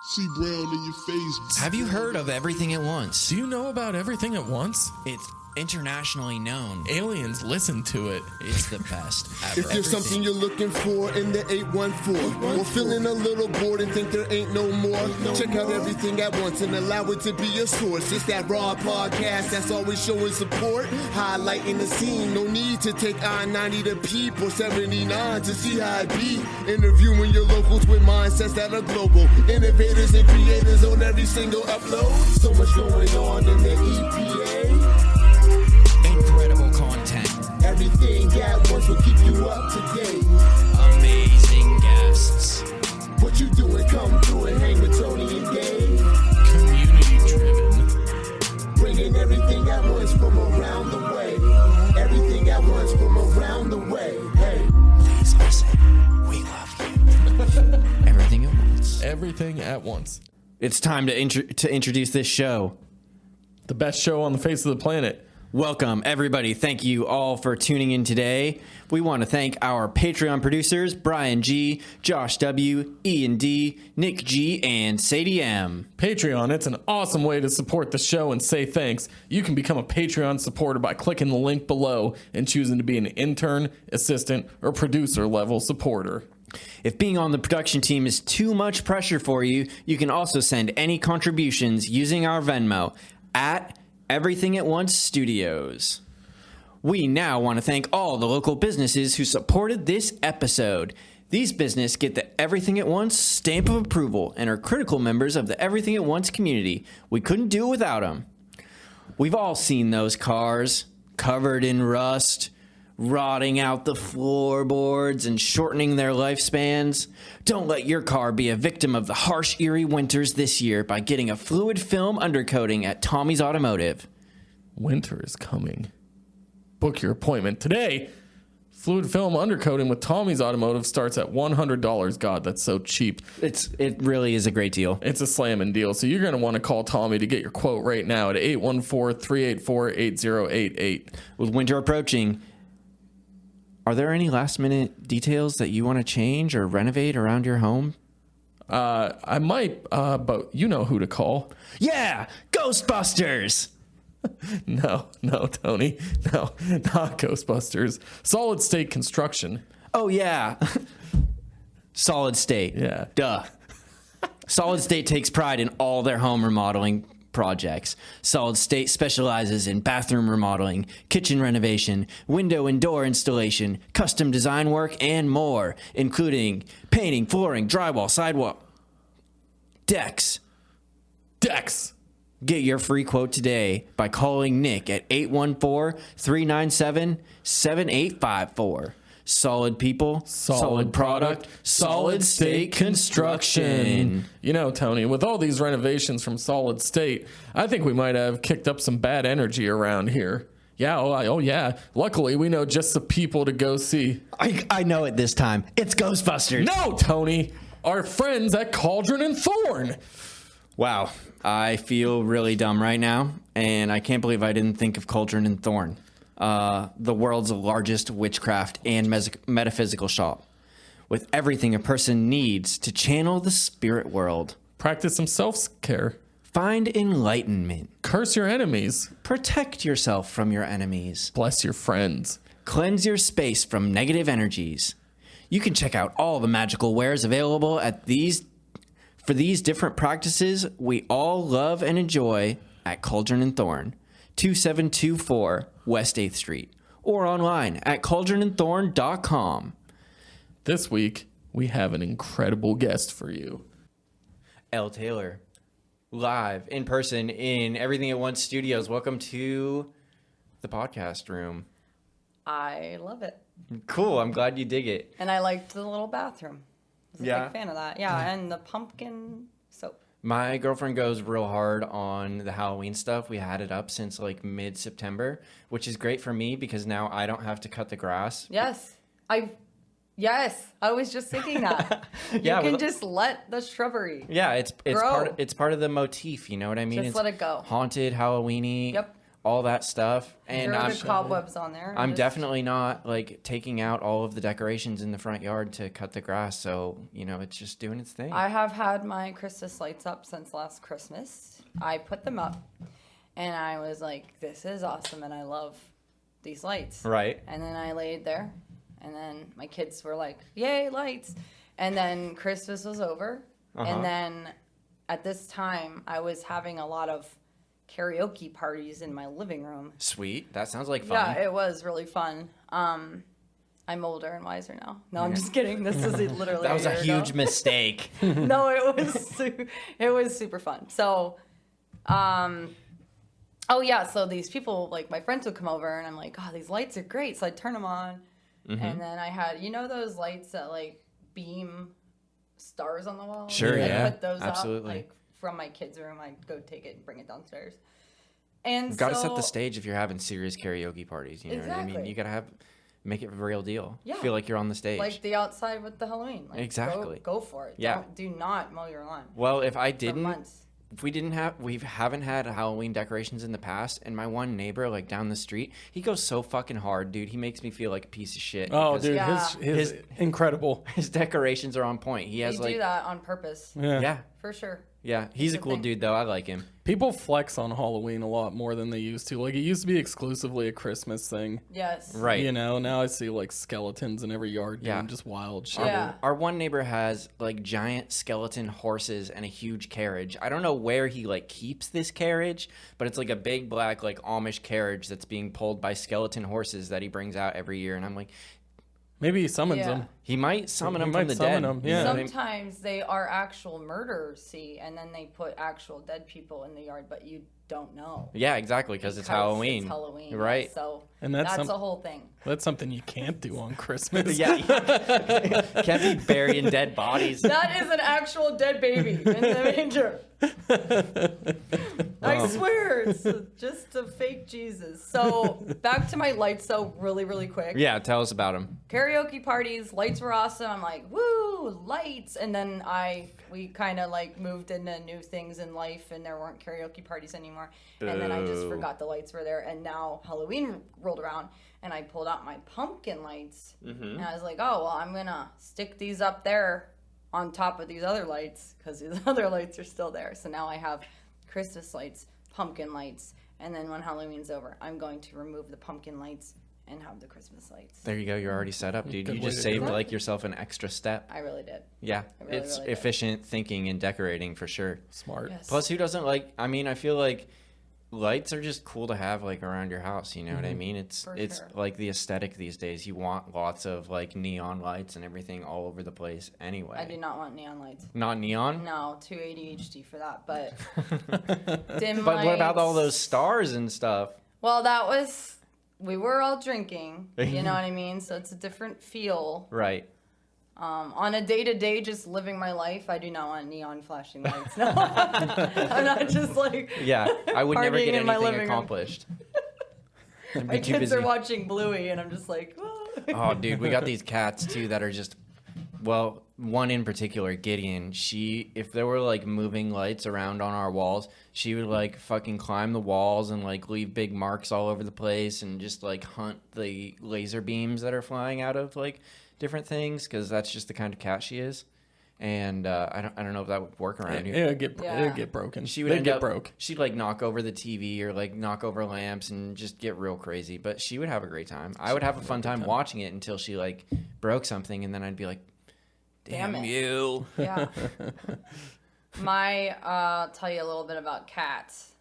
See Brown in your face. Have you heard of Everything at Once? Do you know about Everything at Once? It's internationally known. Aliens listen to it. It's the best ever. If there's something you're looking for in the 814, or feeling a little bored and think there ain't no more, check out Everything at Once and allow it to be your source. It's that raw podcast that's always showing support, highlighting the scene. No need to take I-90 to Peep or 79 to see how it be. Interviewing your locals with mindsets that are global. Innovators and creators on every single upload. So much going on in the EPA. Incredible content. Everything at Once will keep you up to date. Amazing guests. What you doing? Come through and hang with Tony and Dave. Community driven. Bringing everything at once from around the way. Everything at once from around the way. Hey. Please listen. We love you. Everything at Once. Everything at Once. It's time to introduce this show. The best show on the face of the planet. Welcome, everybody. Thank you all for tuning in today. We want to thank our Patreon producers, Brian G., Josh W., Ian D., Nick G., and Sadie M. Patreon, it's an awesome way to support the show and say thanks. You can become a Patreon supporter by clicking the link below and choosing to be an intern, assistant, or producer level supporter. If being on the production team is too much pressure for you, you can also send any contributions using our Venmo at Everything at Once Studios. We now want to thank all the local businesses who supported this episode. These businesses get the Everything at Once stamp of approval and are critical members of the Everything at Once community. We couldn't do it without them. We've all seen those cars covered in rust, rotting out the floorboards and shortening their lifespans. Don't let your car be a victim of the harsh, eerie winters this year by getting a fluid film undercoating at Tommy's Automotive. Winter is coming. Book your appointment today. Fluid film undercoating with Tommy's Automotive starts at $100. God, that's so cheap. It really is a great deal. It's a slamming deal. So you're going to want to call Tommy to get your quote right now at 814-384-8088. With winter approaching, are there any last-minute details that you want to change or renovate around your home? I might, but you know who to call. Yeah! Ghostbusters! No, Tony. No, not Ghostbusters. Solid State Construction. Oh, yeah. Solid State. Yeah. Duh. Solid State takes pride in all their home remodeling projects. Solid State specializes in bathroom remodeling, kitchen renovation, window and door installation, custom design work, and more, including painting, flooring, drywall, sidewalk, decks. Get your free quote today by calling Nick at 814-397-7854. Solid people, solid product, Solid State Construction. You know, Tony, with all these renovations from Solid State, I think we might have kicked up some bad energy around here. Yeah, oh yeah. Luckily, we know just the people to go see. I know it this time. It's Ghostbusters. No, Tony. Our friends at Cauldron and Thorne. Wow. I feel really dumb right now, and I can't believe I didn't think of Cauldron and Thorne. The world's largest witchcraft and metaphysical shop, with everything a person needs to channel the spirit world. Practice some self-care. Find enlightenment. Curse your enemies. Protect yourself from your enemies. Bless your friends. Cleanse your space from negative energies. You can check out all the magical wares available for these different practices we all love and enjoy at Cauldron and Thorne, 2724 West 8th Street, or online at cauldronandthorne.com. This week, we have an incredible guest for you. Elle Taylor, live in person in Everything at Once Studios. Welcome to the podcast room. I love it. Cool. I'm glad you dig it. And I liked the little bathroom. I was a big fan of that. Yeah, and the pumpkin soap. My girlfriend goes real hard on the Halloween stuff. We had it up since like mid-September, which is great for me because now I don't have to cut the grass. Yes. I was just thinking that. Yeah, you can just let the shrubbery. Yeah, it's grow. part of the motif, you know what I mean? Just let it go. Haunted, Halloween-y. Yep. all that stuff. And There are I'm the cobwebs on there. I'm definitely not like taking out all of the decorations in the front yard to cut the grass. So, you know, it's just doing its thing. I have had my Christmas lights up since last Christmas. I put them up and I was like, this is awesome and I love these lights. Right. And then I laid there and then my kids were like, yay, lights. And then Christmas was over. And then at this time, I was having a lot of karaoke parties in my living room. Sweet. That sounds like fun. Yeah, it was really fun. I'm older and wiser now. No, I'm just kidding. This is literally That was a year huge ago. mistake. No, it was super fun. So, oh yeah, so these people, like my friends would come over and I'm like, oh, these lights are great. So I'd turn them on. And then I had, you know, those lights that like beam stars on the wall? Sure, I'd yeah, put those absolutely. up, like from my kids' room. I'd go take it and bring it downstairs. And Got to so, set the stage if you're having serious karaoke parties. You know what I mean? Exactly. You got to make it a real deal. Yeah. Feel like you're on the stage. like the outside with the Halloween. Like, Exactly. Go for it. Yeah. Do not mow your lawn. Well, if I For didn't, months. if we haven't had Halloween decorations in the past, and my one neighbor, like down the street, he goes so fucking hard, dude. He makes me feel like a piece of shit. Oh, because dude, Yeah. his incredible. his decorations are on point. He has They like, do that on purpose. yeah, For sure. he's a the cool thing. dude though. I like him. People flex on Halloween a lot more than they used to. Like, it used to be exclusively a Christmas thing. Yes. Right. You know, now I see like skeletons in every yard Yeah. doing just wild shit. Yeah. Our one neighbor has like giant skeleton horses and a huge carriage. I don't know where he like keeps this carriage, but it's like a big black like Amish carriage that's being pulled by skeleton horses that he brings out every year. And I'm like, Maybe he summons Yeah. them. he might summon He them might from the summon dead. them, You know yeah. what I mean? Sometimes they are actual murderers, see, and then they put actual dead people in the yard, but you don't know. Yeah, exactly, because it's Halloween. It's Halloween. Right. So And that's that's some- a whole thing. That's something you can't do on Christmas. Yeah, can't be burying dead bodies. That is an actual dead baby in the manger. I swear, it's just a fake Jesus. So back to my lights, so really, really quick. Yeah, tell us about him. Karaoke parties, lights were awesome. I'm like, woo, lights. And then we kind of like moved into new things in life and there weren't karaoke parties anymore. And then I just Boo. forgot the lights were there. And now Halloween rolled around and I pulled out my pumpkin lights. And I was like, oh, well, I'm going to stick these up there on top of these other lights because these other lights are still there. So now I have Christmas lights, pumpkin lights. And then when Halloween's over, I'm going to remove the pumpkin lights and have the Christmas lights. There you go. You're already set up, dude. Good You way just to do saved it. like yourself an extra step. I really did. Yeah, really, it's really did. efficient thinking and decorating for sure. Smart. Yes. Plus, who doesn't like? I mean, I feel like lights are just cool to have like around your house. You know what I mean? It's For it's sure. like the aesthetic these days. You want lots of like neon lights and everything all over the place. Anyway, I do not want neon lights. not neon. No, too ADHD for that. But dim But what about all lights- those stars and stuff? Well, we were all drinking. You know what I mean? So it's a different feel. Right. On a day-to-day, just living my life, I do not want neon flashing lights. No, I'm not just like Yeah, I would never Partying get in my anything living room. accomplished. I'd my be too kids busy. are watching Bluey, and I'm just like, Oh, dude, we got these cats too that are just, well, one in particular, Gideon. If there were like moving lights around on our walls, she would like fucking climb the walls and like leave big marks all over the place and just like hunt the laser beams that are flying out of like different things because that's just the kind of cat she is. And I don't know if that would work around here. It'd Yeah. get broken. She would They'd end get up, broke. She'd like knock over the TV or like knock over lamps and just get real crazy. But she would have a great time. I would have a fun time watching it until she like broke something, and then I'd be like, "Damn Damn it." you!" yeah. Tell you a little bit about cats.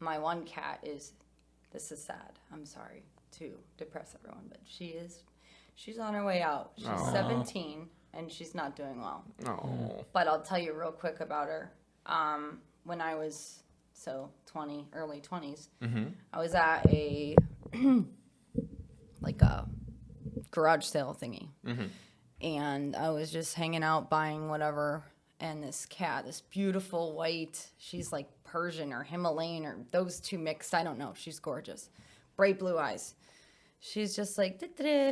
My one cat this is sad. I'm sorry to depress everyone, but she's on her way out. She's 17 and she's not doing well. Oh, But I'll tell you real quick about her. When I was 20, early 20s, I was at a like a garage sale thingy, and I was just hanging out buying whatever. And this cat, this beautiful white, she's like Persian or Himalayan or those two mixed. I don't know. She's gorgeous, bright blue eyes. She's just like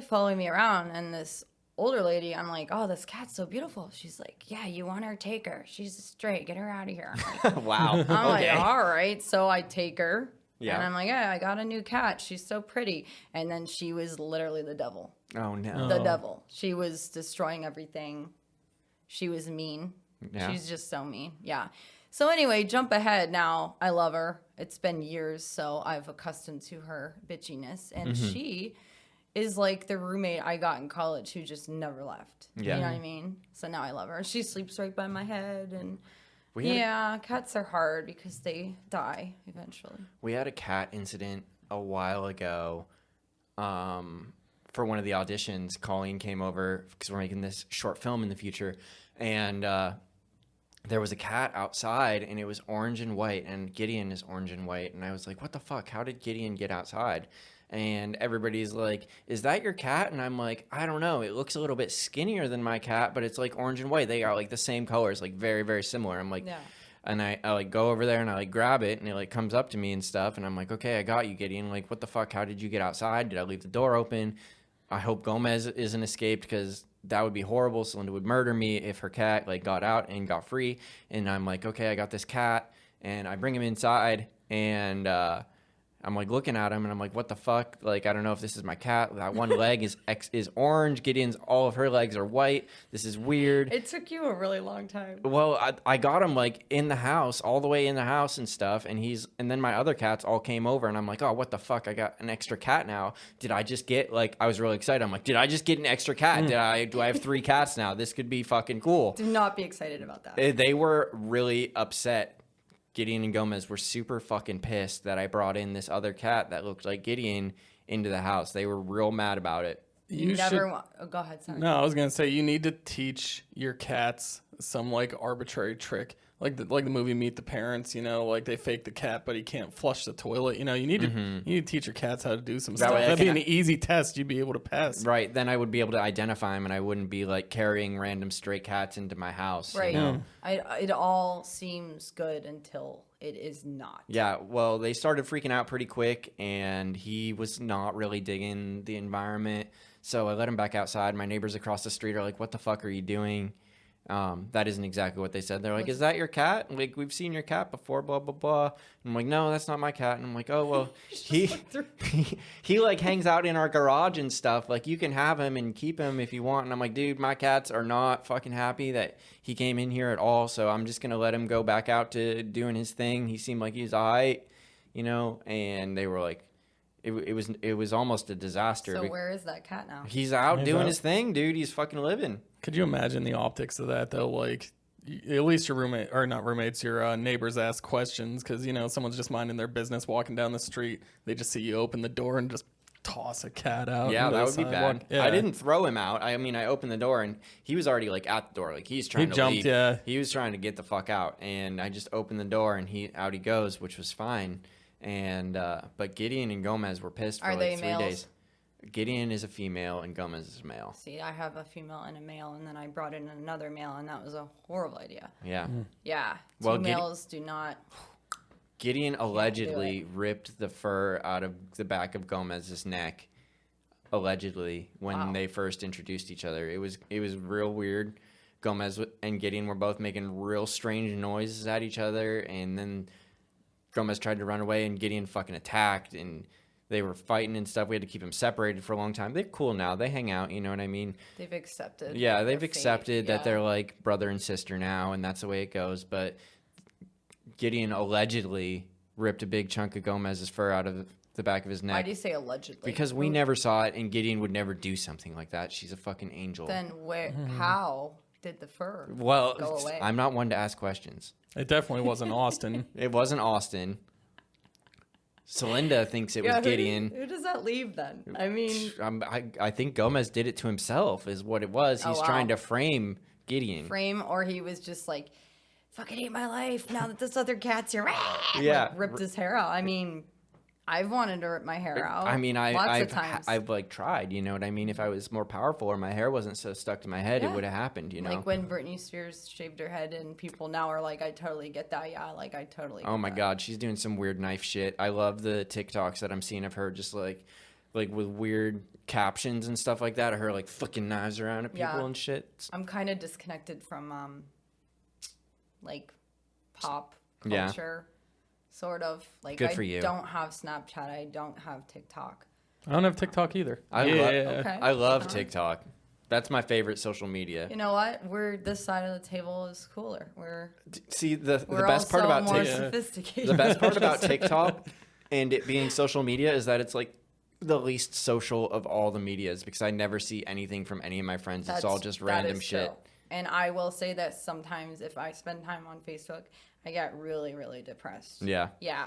following me around, and this older lady, I'm like, oh, this cat's so beautiful. She's like, yeah, you want her, take her. She's a stray, get her out of here. I'm like, wow. I'm Okay. like, all right. So I take her Yeah. And I'm like, yeah, I got a new cat. She's so pretty. And then she was literally the devil. Oh no. The devil. She was destroying everything. She was mean. Yeah. She's just so mean. Yeah. So anyway, jump ahead now. I love her. It's been years, so I've accustomed to her bitchiness. And she is like the roommate I got in college who just never left. Yeah. You know what I mean? So now I love her. She sleeps right by my head. And We had cats are hard because they die eventually. We had a cat incident a while ago. For one of the auditions, Colleen came over because we're making this short film in the future, and there was a cat outside, and it was orange and white, and Gideon is orange and white, and I was like, what the fuck? How did Gideon get outside? And everybody's like, is that your cat? And I'm like, I don't know. It looks a little bit skinnier than my cat, but it's like orange and white. They are like the same colors, like very, very similar. I'm like, Yeah. and I like go over there and I like grab it, and it like comes up to me and stuff, and I'm like, okay, I got you, Gideon. Like, what the fuck? How did you get outside? Did I leave the door open? I hope Gomez isn't escaped, because that would be horrible. Celinda would murder me if her cat like got out and got free. And I'm like, okay, I got this cat, and I bring him inside, and I'm like looking at him, and I'm like, what the fuck? Like, I don't know if this is my cat. That one leg is orange. Gideon's, all of her legs are white. This is weird. It took you a really long time. Well, I got him like in the house, all the way in the house and stuff, and then my other cats all came over, and I'm like, oh, what the fuck? I got an extra cat now. Did I just get, like, I was really excited. I'm like, did I just get an extra cat? Do I have 3 cats now? This could be fucking cool. Do not be excited about that. They were really upset. Gideon and Gomez were super fucking pissed that I brought in this other cat that looked like Gideon into the house. They were real mad about it. You never want. Oh, go ahead, sorry. No, I was gonna say you need to teach your cats some like arbitrary trick, like the movie Meet the Parents. You know, like they fake the cat, but he can't flush the toilet. You know, you need to teach your cats how to do some stuff. way I That'd be can- an easy test you'd be able to pass. Right, then I would be able to identify them, and I wouldn't be like carrying random stray cats into my house. Right. You know? It all seems good until it is not. Yeah, well, they started freaking out pretty quick, and he was not really digging the environment. So I let him back outside. My neighbors across the street are like, what the fuck are you doing? That isn't exactly what they said. They're like, is that your cat? Like, we've seen your cat before, blah, blah, blah. And I'm like, no, that's not my cat. And I'm like, oh, well, he like hangs out in our garage and stuff. Like, you can have him and keep him if you want. And I'm like, dude, my cats are not fucking happy that he came in here at all. So I'm just going to let him go back out to doing his thing. He seemed like he's all right, you know? And they were like, it was almost a disaster. So where is that cat now? He's out doing out. his thing, dude. He's fucking living. Could you imagine the optics of that though? Like, at least your roommate, or not roommates, your neighbors ask questions because, you know, someone's just minding their business walking down the street. They just see you open the door and just toss a cat out. Yeah, into that the would be sidewalk. bad. Yeah. I didn't throw him out. I mean, I opened the door, and he was already like at the door. Like, he's trying to jumped, leave. yeah. He was trying to get the fuck out, and I just opened the door, and out he goes, which was fine. And but Gideon and Gomez were pissed for Are like they 3 males? days. Gideon is a female, and Gomez is a male. See, I have a female and a male, and then I brought in another male, and that was a horrible idea. Yeah. Yeah. Well, Two males do not. Gideon allegedly ripped the fur out of the back of Gomez's neck, allegedly, when they first introduced each other. It was real weird. Gomez and Gideon were both making real strange noises at each other, and then Gomez tried to run away, and Gideon fucking attacked, and they were fighting and stuff. We had to keep them separated for a long time. They're cool now. They hang out, you know what I mean? They've accepted. Yeah, they've their fate. accepted that Yeah. they're like brother and sister now, and that's the way it goes. But Gideon allegedly ripped a big chunk of Gomez's fur out of the back of his Why neck. do you say allegedly? Because we never saw it, and Gideon would never do something like that. She's a fucking angel. Then where? How did the fur Well, go away? I'm not one to ask questions. It definitely wasn't Austin. It wasn't Austin. Celinda thinks it was Gideon. Who does that leave then? I mean, I think Gomez did it to himself, is what it was. He's wow. trying to frame Gideon. frame, or he was just like, fucking hate my life now that this other cat's here. Yeah. Like, ripped his hair out. I mean, I've wanted to rip my hair out. I mean, lots of times. I've like tried, you know what I mean? If I was more powerful or my hair wasn't so stuck to my head, it would have happened, you know? Like when Britney Spears shaved her head, and people now are like, I totally get that. Yeah, like I totally get Oh my that. God, she's doing some weird knife shit. I love the TikToks that I'm seeing of her just like with weird captions and stuff like that, of her like flicking knives around at people Yeah. and shit. I'm kind of disconnected from like pop Yeah. culture. sort of. Like, Good for you. I don't have Snapchat. I don't have TikTok. I don't have TikTok either. Okay. I love TikTok. That's my favorite social media. You know what? This side of the table is cooler. See, the We're best part also about more TikTok, sophisticated. the best part about TikTok and it being social media is that it's like the least social of all the medias because I never see anything from any of my friends. It's all just That random is shit. true. And I will say that sometimes if I spend time on Facebook, I get really, really depressed. Yeah. Yeah.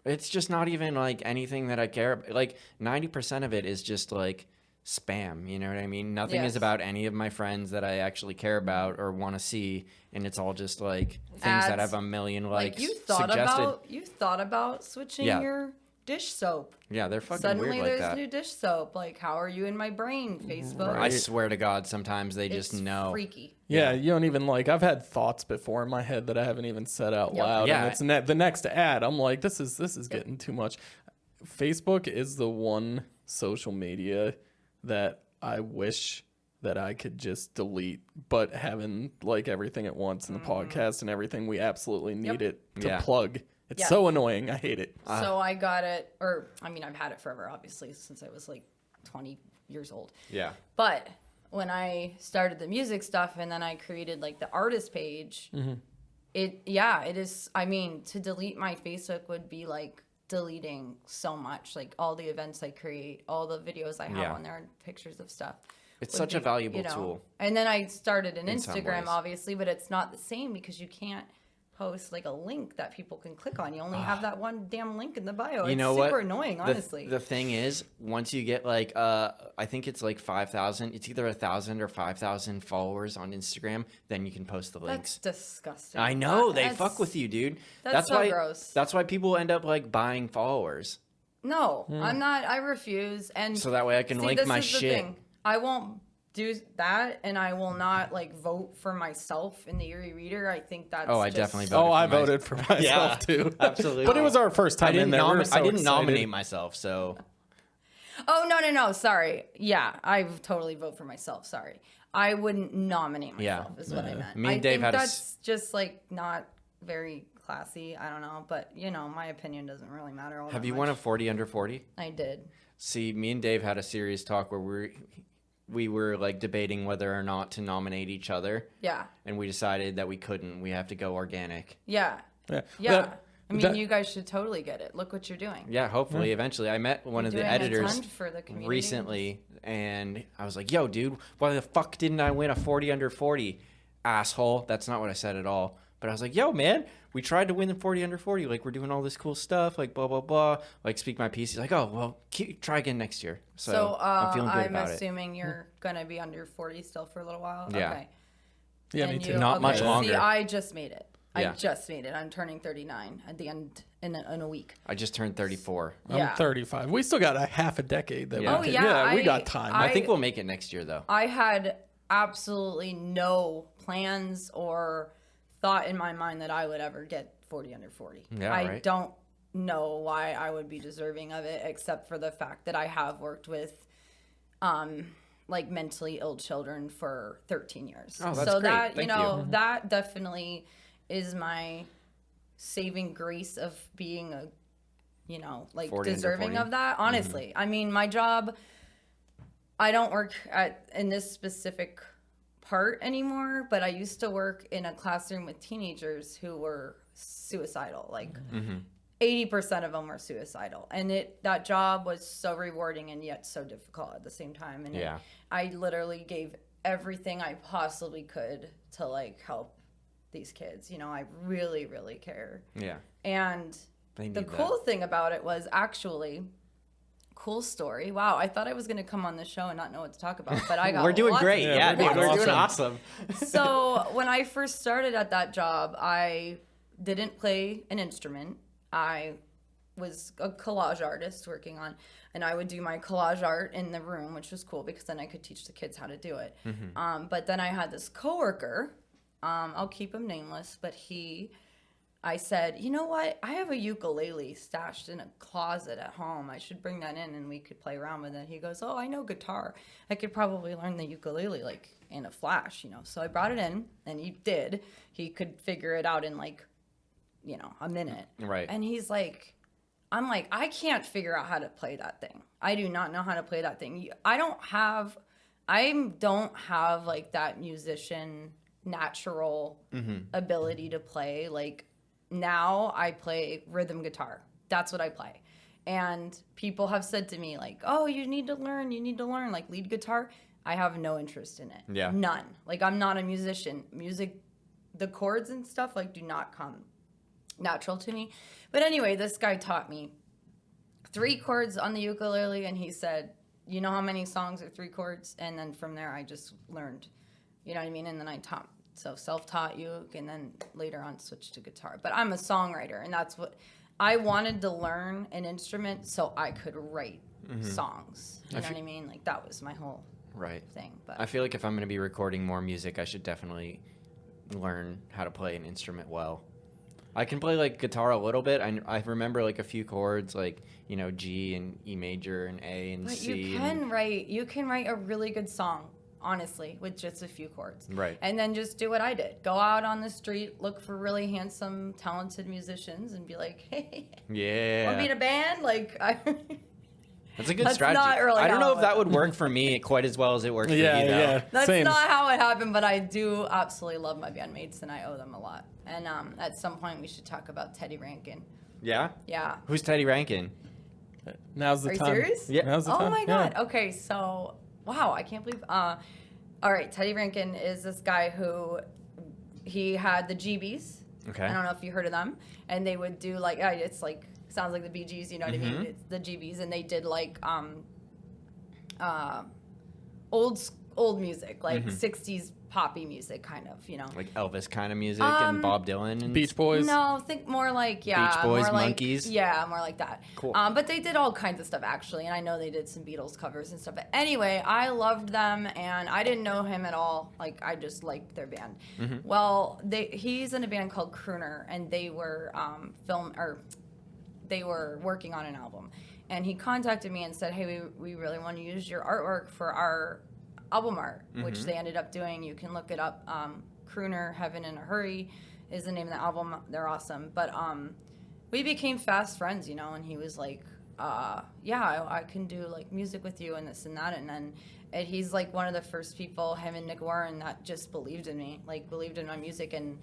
It's just not even like anything that I care about. Like 90% of it is just like spam. You know what I mean? Nothing is Yes. about any of my friends that I actually care about or want to see. And it's all just like things that Ads. have a million Like likes you thought about switching Yeah. your dish soap. Yeah, they're fucking Suddenly weird like there's that. new dish soap. Like, how are you in my brain, Facebook? I swear to God, sometimes they just It's know. freaky. Yeah, you don't even like. I've had thoughts before in my head that I haven't even said out Yep. loud. Yeah. And it's the next ad. I'm like, this is getting too much. Facebook is the one social media that I wish that I could just delete, but having like everything at once in the podcast and everything, we absolutely need it to Yeah. plug. It's Yeah. so annoying. I hate it. So I got it, I've had it forever, obviously, since I was like 20 years old. Yeah. But when I started the music stuff and then I created like the artist page, it is, I mean, to delete my Facebook would be like deleting so much, like all the events I create, all the videos I have Yeah. on there, and pictures of stuff. It's would such a be, valuable tool. And then I started an in some Instagram, ways. obviously, but it's not the same because you can't post like a link that people can click on. You only have that one damn link in the bio. You It's know super what? annoying, honestly. The thing is, once you get like, I think it's like 5,000. It's either 1,000 or 5,000 followers on Instagram. Then you can post the links. That's disgusting. I know they That's- fuck with you, dude. that's so why. gross. That's why people end up like buying followers, No, I'm not. I refuse. And so that way I can see, link this my is the shit. thing. I won't do that, and I will not like vote for myself in the Erie Reader. I think that's. Oh, I just- definitely voted. Oh, I for my- voted for myself Yeah, too. absolutely. But it was our first time in there. We were so I didn't excited. nominate myself, so Oh no! Sorry. Yeah, I totally vote for myself. Sorry, I wouldn't nominate myself. Yeah. Is what I meant. Me and I Dave think had a that's just like not very classy. I don't know, but my opinion doesn't really matter. All have that you much. won a 40 under 40? I did. See, me and Dave had a serious talk where we were like debating whether or not to nominate each other, Yeah. and we decided that we couldn't. We have to go organic. Yeah. Yeah. Yeah. I mean, that- you guys should totally get it. Look what you're doing. Yeah, hopefully, eventually. I met one of the Doing a editors ton for the community. recently, and I was like, "Yo, dude, why the fuck didn't I win a 40 under 40, asshole?" That's not what I said at all. But I was like, "Yo, man, we tried to win the 40 under 40. Like, we're doing all this cool stuff. Like, blah blah blah. Like, speak my piece." He's like, "Oh, well, try again next year." So, I'm feeling good about it. assuming you're gonna be under 40 still for a little while. Yeah. Okay. Yeah, And me too. you- Not much See, longer. I just made it. Yeah. I just made it. I'm turning 39 at the end in a week. I just turned 34. Yeah. I'm 35. We still got a half a decade that Yeah. we Oh, can, yeah, we I- got time. I think we'll make it next year, though. I had absolutely no plans or thought in my mind that I would ever get 40 under 40. Yeah, I right. don't know why I would be deserving of it, except for the fact that I have worked with like mentally ill children for 13 years. Oh, that's so great. that, Thank you. that definitely is my saving grace of being a, like 40 under deserving 40. of that. Honestly, I mean, my job, I don't work in this specific part anymore, but I used to work in a classroom with teenagers who were suicidal. Like 80% of them were suicidal, and that job was so rewarding and yet so difficult at the same time. And Yeah. I literally gave everything I possibly could to like help these kids. I really, really care. Yeah. And They the need cool thing about it was actually, cool story. Wow, I thought I was going to come on the show and not know what to talk about, but I got We're doing lots great. of- Yeah, we're dude, doing we're doing awesome. So when I first started at that job, I didn't play an instrument. I was a collage artist working on, and I would do my collage art in the room, which was cool because then I could teach the kids how to do it. But then I had this coworker, I'll keep him nameless, but I said, you know what? I have a ukulele stashed in a closet at home. I should bring that in and we could play around with it. He goes, oh, I know guitar. I could probably learn the ukulele like in a flash, So I brought it in and he did. He could figure it out in like a minute. Right. And he's like, I'm like, I can't figure out how to play that thing. I do not know how to play that thing. I don't have like that musician natural ability to play. Like now I play rhythm guitar. That's what I play. And people have said to me like, oh, you need to learn like lead guitar. I have no interest in it. Yeah. None. Like I'm not a musician. Music, the chords and stuff like do not come natural to me. But anyway, this guy taught me 3 chords on the ukulele, and he said, you know how many songs are 3 chords? And then from there I just learned, you know what I mean? And then I taught, so self-taught uke, and then later on switched to guitar. But I'm a songwriter, and that's what I wanted to learn, an instrument so I could write songs. You know what I mean? Like that was my whole thing. But I feel like if I'm going to be recording more music, I should definitely learn how to play an instrument well. I can play like guitar a little bit. I remember like a few chords, like G and E major and A and but C. you can write a really good song, honestly, with just a few chords. Right. And then just do what I did. Go out on the street, look for really handsome, talented musicians, and be like, hey, Yeah. want to be in a band? Like, That's a good That's strategy. not really I don't how know if it that would work for me quite as well as it works for you, though. Yeah. that's Same. not how it happened, but I do absolutely love my bandmates, and I owe them a lot. And at some point, we should talk about Teddy Rankin. Yeah? Yeah. Who's Teddy Rankin? Now's the Are you time. serious? Yeah. Now's the Oh time. my God. Yeah. Okay, so wow, I can't believe. All right, Teddy Rankin is this guy who he had the GBs. Okay. I don't know if you heard of them, and they would do like it's like sounds like the Bee Gees, you know what I mean? It's the GBs, and they did like old music, like 60s poppy music, kind of, Like Elvis kind of music and Bob Dylan and Beach Boys. No, think more like Beach Boys, more like, Monkees? Yeah, more like that. Cool. But they did all kinds of stuff actually, and I know they did some Beatles covers and stuff. But anyway, I loved them, and I didn't know him at all. Like I just liked their band. Well, he's in a band called Crooner, and they were they were working on an album, and he contacted me and said, "Hey, we really want to use your artwork for our album art," which they ended up doing. You can look it up. Crooner Heaven in a Hurry is the name of the album. They're awesome. But we became fast friends, and he was like, yeah, I can do like music with you and this and that. And then he's like one of the first people, him and Nick Warren, that just believed in me, like believed in my music and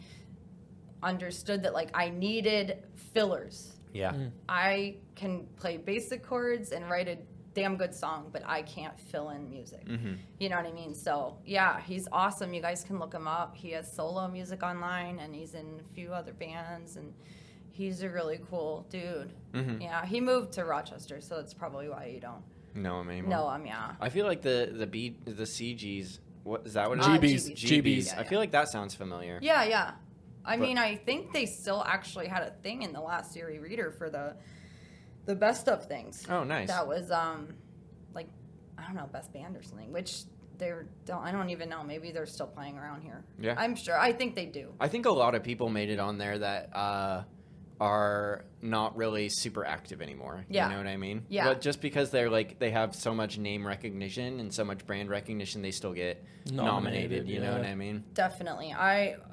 understood that like I needed fillers. Yeah. I can play basic chords and write a damn good song, but I can't fill in music. You know what I mean? So yeah, he's awesome. You guys can look him up. He has solo music online, and he's in a few other bands, and he's a really cool dude. Yeah, he moved to Rochester, so that's probably why you don't know him anymore. know him. Yeah. I feel like the CGs. What is that? What it GBs. is? GBs. I feel like that sounds familiar. Yeah. I mean, I think they still actually had a thing in the last series reader for the best of things. Oh, nice. That was like, I don't know, best band or something, which I don't even know. Maybe they're still playing around here. Yeah. I'm sure. I think they do. I think a lot of people made it on there that are not really super active anymore. Yeah. You know what I mean? Yeah. But just because they're like, they have so much name recognition and so much brand recognition, they still get nominated. You know what I mean? Definitely.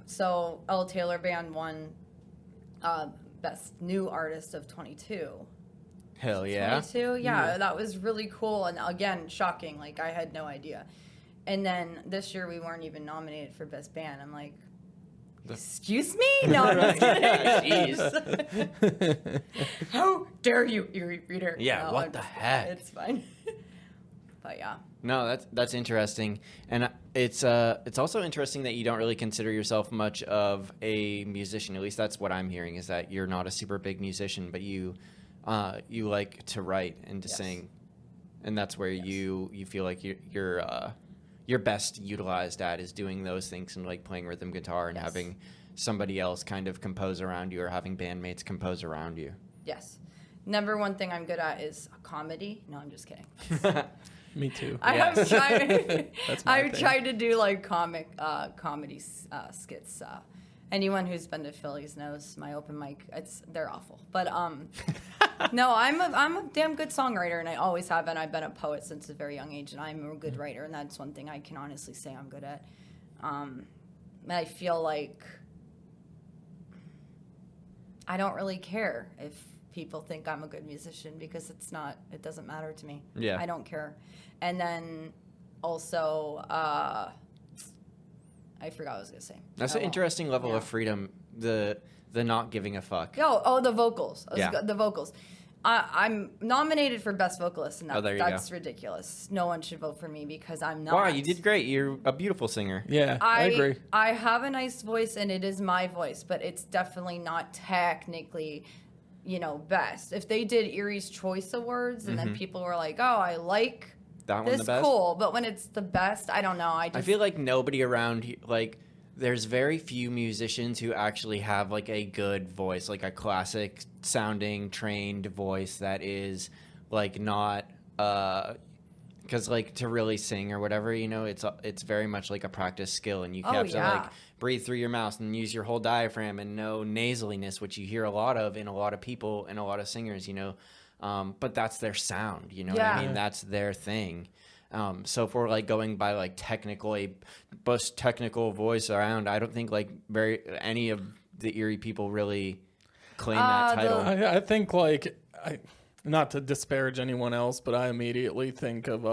So Elle Taylor Band won Best New Artist of 22. Hell yeah. 22? Yeah, that was really cool. And again, shocking. Like, I had no idea. And then this year we weren't even nominated for Best Band. I'm like, excuse me? No, I'm just kidding. Jeez. How dare you, e-reader? Yeah, No, what I'm the just- heck? It's fine. But yeah. No, that's interesting, and it's also interesting that you don't really consider yourself much of a musician. At least that's what I'm hearing, is that you're not a super big musician, but you like to write and to sing, and that's where you feel like you're best utilized at is doing those things and like playing rhythm guitar and having somebody else kind of compose around you or having bandmates compose around you. Yes. Number one thing I'm good at is comedy. No, I'm just kidding. Me too. I have tried. That's my I've thing. tried to do like comedy skits. Anyone who's been to Phillies knows my open mic. They're awful, but no, I'm a damn good songwriter, and I always have been. I've been a poet since a very young age, and I'm a good writer, and that's one thing I can honestly say I'm good at. And I feel like I don't really care if people think I'm a good musician because it doesn't matter to me. Yeah. I don't care. And then also, I forgot what I was going to say. That's an interesting level of freedom, the not giving a fuck. The vocals. Yeah. The vocals. I'm nominated for Best Vocalist, and that's ridiculous. No one should vote for me because I'm not. Wow, you did great. You're a beautiful singer. Yeah, I agree. I have a nice voice, and it is my voice, but it's definitely not technically, best. If they did Erie's Choice Awards, and then people were like, "Oh, I like that one this, the best." cool," but when it's the best, I don't know. I feel like nobody around here, like, there's very few musicians who actually have like a good voice, like a classic sounding trained voice that is like not because like to really sing or whatever, it's very much like a practice skill, and you have to like breathe through your mouth and use your whole diaphragm and no nasaliness, which you hear a lot of in a lot of people and a lot of singers, but that's their sound, what I mean? That's their thing. So if we're like going by like most technical voice around, I don't think like any of the Erie people really claim that title. I think like not to disparage anyone else, but I immediately think of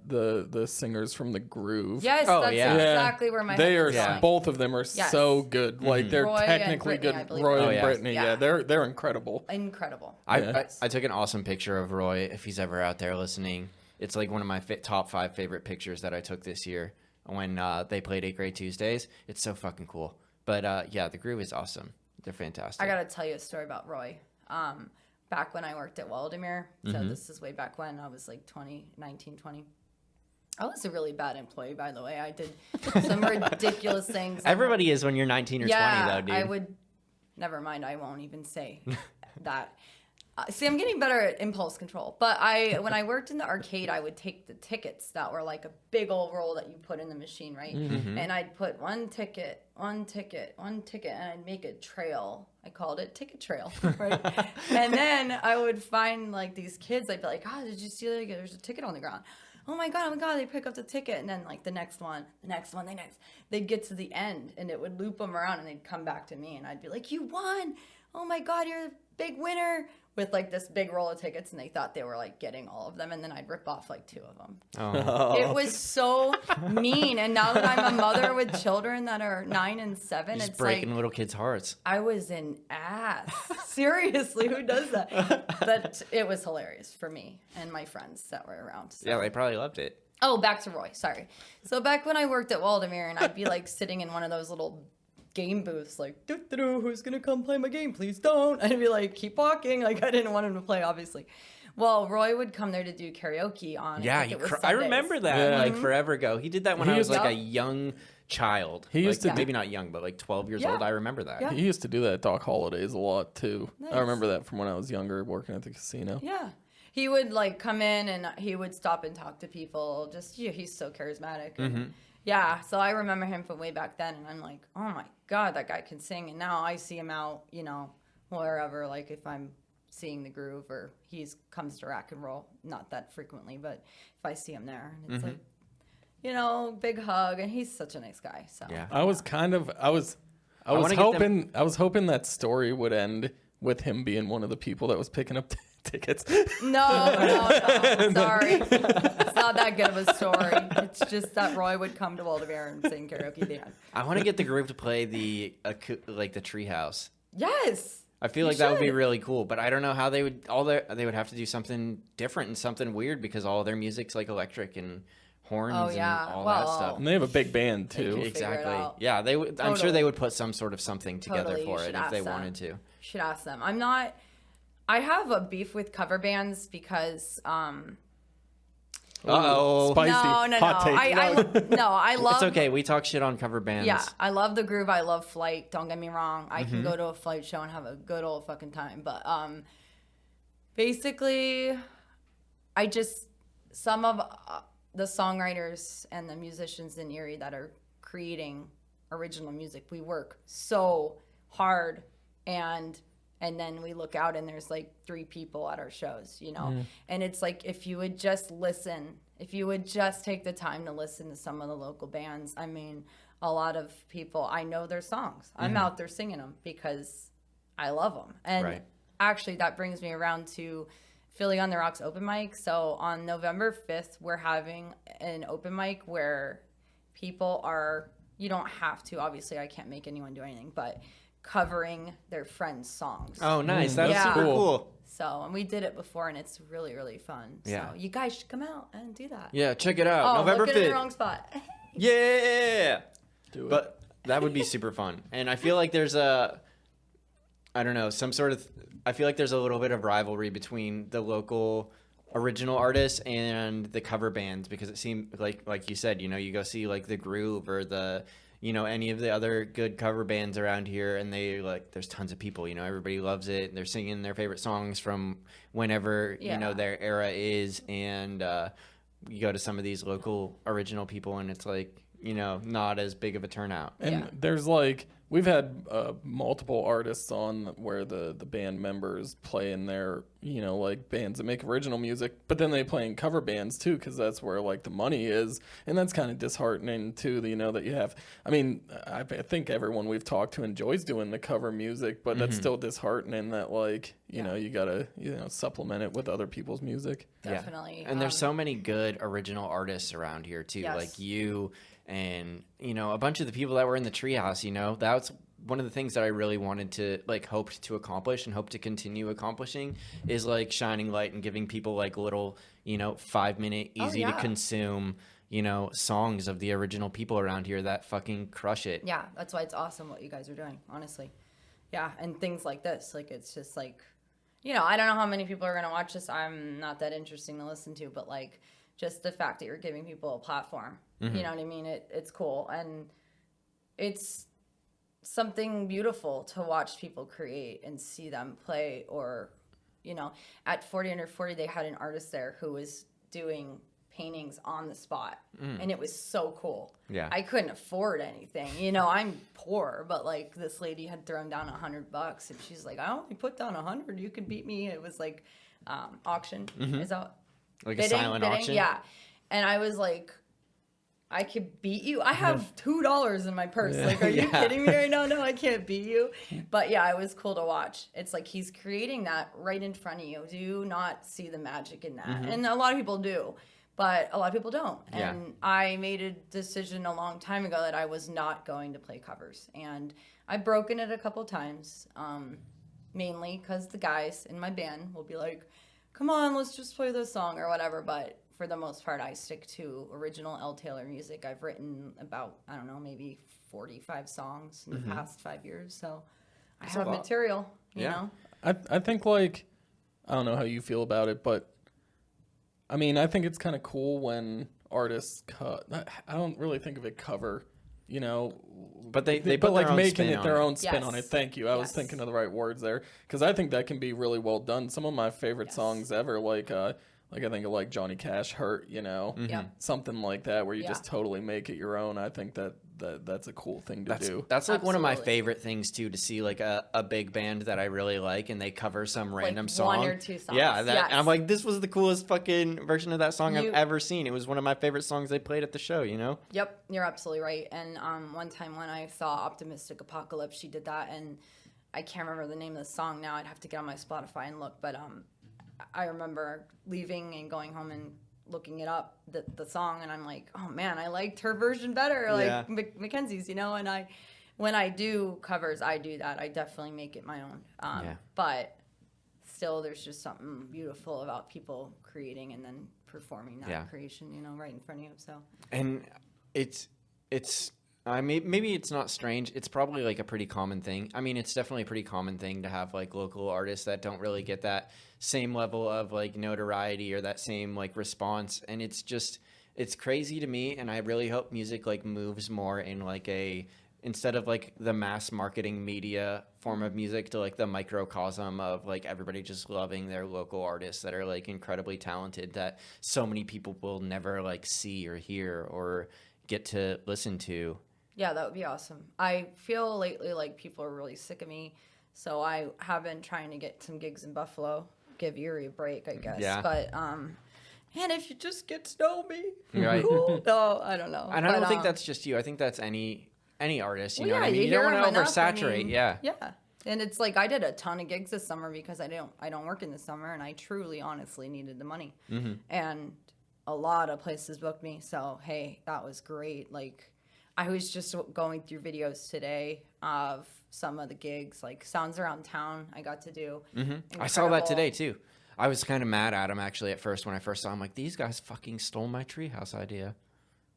the singers from The Groove. Yes, that's exactly where my they are. going. Both of them are so good. Like they're Roy technically and good. Roy and Brittany, they're incredible. Incredible. I took an awesome picture of Roy. If he's ever out there listening, it's like one of my top 5 favorite pictures that I took this year when they played 8 Grade Tuesdays. It's so fucking cool. But The Groove is awesome. They're fantastic. I gotta tell you a story about Roy. Back when I worked at Waldemar, so this is way back when I was like 19, 20. I was a really bad employee, by the way. I did some ridiculous things. Everybody is when you're 19 or 20, though, dude. I would. Never mind. I won't even say that. See, I'm getting better at impulse control. But when I worked in the arcade, I would take the tickets that were like a big old roll that you put in the machine, right? And I'd put one ticket, and I'd make a trail. I called it Ticket Trail, right? And then I would find like these kids. I'd be like, "Oh, did you see that? There's a ticket on the ground." Oh my god! They pick up the ticket, and then like the next one, they'd get to the end, and it would loop them around, and they'd come back to me, and I'd be like, "You won! Oh my god, you're a big winner!" With like this big roll of tickets, and they thought they were like getting all of them, and then I'd rip off like 2 of them. Oh. It was so mean. And now that I'm a mother with children that are 9 and 7, Just it's breaking like little kids' hearts. I was an ass. Seriously, who does that? But it was hilarious for me and my friends that were around. So. Yeah, they probably loved it. Oh, back to Roy. Sorry. So back when I worked at Waldemar, and I'd be like sitting in one of those little game booths, like, who's gonna come play my game? Please don't. I'd be like, keep walking. Like, I didn't want him to play, obviously. Well, Roy would come there to do karaoke on. Yeah, I remember that like forever ago. He did that when I was like a young child. He used to maybe not young, but like 12 years old. I remember that. Yeah. He used to do that at Doc Holidays a lot too. Nice. I remember that from when I was younger, working at the casino. Yeah. He would like come in and he would stop and talk to people. Just he's so charismatic. And, yeah, so I remember him from way back then, and I'm like, oh my god, that guy can sing. And now I see him out, wherever, like if I'm seeing The Groove or comes to Rock and Roll, not that frequently, but if I see him there, and it's like, big hug, and he's such a nice guy. So Yeah. I was hoping that story would end with him being one of the people that was picking up tickets. No, sorry. It's not that good of a story. It's just that Roy would come to Waldemar and sing karaoke band. I want to get The Groove to play the Treehouse. Yes. I feel like that would be really cool, but I don't know how they would. They would have to do something different and something weird because all of their music's like electric and horns and all that stuff. And they have a big band too. Exactly. Yeah, they would. Totally. I'm sure they would put some sort of something together for it if they wanted to. Should ask them. I have a beef with cover bands because. Spicy. No. Hot take. I love. It's okay. We talk shit on cover bands. Yeah, I love The Groove. I love Flight. Don't get me wrong. I can go to a Flight show and have a good old fucking time. But basically, some of the songwriters and the musicians in Erie that are creating original music, we work so hard and then we look out and there's like 3 people at our shows, and it's like if you would just take the time to listen to some of the local bands. I mean, a lot of people, I know their songs. I'm out there singing them because I love them. And actually, that brings me around to Philly on the Rocks open mic. So on November 5th, we're having an open mic where people are, you don't have to, obviously I can't make anyone do anything, but covering their friends' songs. Oh, nice. That's Yeah. super cool. So, and we did it before, and it's really, really fun. Yeah. So you guys should come out and do that. Yeah, check it out. Oh, November looking 5th. in the wrong spot. Yeah. Do it. But that would be super fun. And I feel like there's I don't know, I feel like there's a little bit of rivalry between the local original artists and the cover bands, because it seemed like you said, you go see like the Groove or the, any of the other good cover bands around here, and they there's tons of people, everybody loves it. They're singing their favorite songs from whenever, their era is. And you go to some of these local original people and it's like, not as big of a turnout. And there's we've had multiple artists on where the band members play in their, bands that make original music, but then they play in cover bands too, because that's where the money is. And that's kind of disheartening too, that you have. I mean, I think everyone we've talked to enjoys doing the cover music, but that's still disheartening that you gotta, supplement it with other people's music. Definitely. Yeah. And there's so many good original artists around here too, like you. And, a bunch of the people that were in the treehouse, that's one of the things that I really wanted to, hoped to accomplish and hope to continue accomplishing is, shining light and giving people, little, 5-minute, easy to consume, songs of the original people around here that fucking crush it. Yeah, that's why it's awesome what you guys are doing, honestly. Yeah, and things like this, it's just, I don't know how many people are going to watch this. I'm not that interesting to listen to, but, just the fact that you're giving people a platform, you know what I mean? It's cool. And it's something beautiful to watch people create and see them play. Or, at 40 Under 40, they had an artist there who was doing paintings on the spot. And it was so cool. Yeah. I couldn't afford anything. I'm poor, but this lady had thrown down $100 and she's like, I only put down 100. You could beat me. It was auction. Is that a silent auction? Yeah. And I was like, I could beat you. I have $2 in my purse. Are you kidding me right now? No, I can't beat you. But yeah, it was cool to watch. It's he's creating that right in front of you. Do you not see the magic in that? And a lot of people do, but a lot of people don't. And I made a decision a long time ago that I was not going to play covers. And I've broken it a couple times, mainly because the guys in my band will be like, come on, let's just play this song or whatever. But for the most part, I stick to original Elle Taylor music. I've written about, I don't know, maybe 45 songs in the past 5 years. So I have material, you know? I think I don't know how you feel about it, but I mean, I think it's kind of cool when artists I don't really think of it cover, but they put but their own making spin it on their it. own spin on it. Thank you. I was thinking of the right words there, because I think that can be really well done. Some of my favorite songs ever, I think of Johnny Cash, Hurt, something like that, where you just totally make it your own. I think that's a cool thing to do. That's one of my favorite things too, to see a big band that I really like and they cover some random song. 1 or 2 songs. Yeah, and I'm like, this was the coolest fucking version of that song I've ever seen. It was one of my favorite songs they played at the show, Yep, you're absolutely right. And one time when I saw Optimistic Apocalypse, she did that, and I can't remember the name of the song now. I'd have to get on my Spotify and look, but I remember leaving and going home and looking it up, the song, and I'm like, oh man, I liked her version better, Mackenzie's, and when I do covers, I do that. I definitely make it my own. But still, there's just something beautiful about people creating and then performing that creation, right in front of you. So, and it's maybe it's not strange. It's probably a pretty common thing. I mean, it's definitely a pretty common thing to have local artists that don't really get that same level of notoriety or that same response. And it's crazy to me. And I really hope music moves more in instead of the mass marketing media form of music to the microcosm of everybody just loving their local artists that are incredibly talented that so many people will never see or hear or get to listen to. Yeah, that would be awesome. I feel lately people are really sick of me, so I have been trying to get some gigs in Buffalo, give Erie a break, I guess. Yeah. But man, if you just get to know me, right? Cool. No, I don't know. And I don't think that's just you. I think that's any artist. You know what I mean? you don't hear want to them enough, oversaturate. Yeah. Yeah. And it's like I did a ton of gigs this summer because I don't work in the summer, and I truly, honestly needed the money. And a lot of places booked me. So hey, that was great. Like I was just going through videos today of some of the gigs, like Sounds Around Town. I got to do. I saw that today too. I was kind of mad at him actually at first when I first saw him. Like, these guys fucking stole my treehouse idea.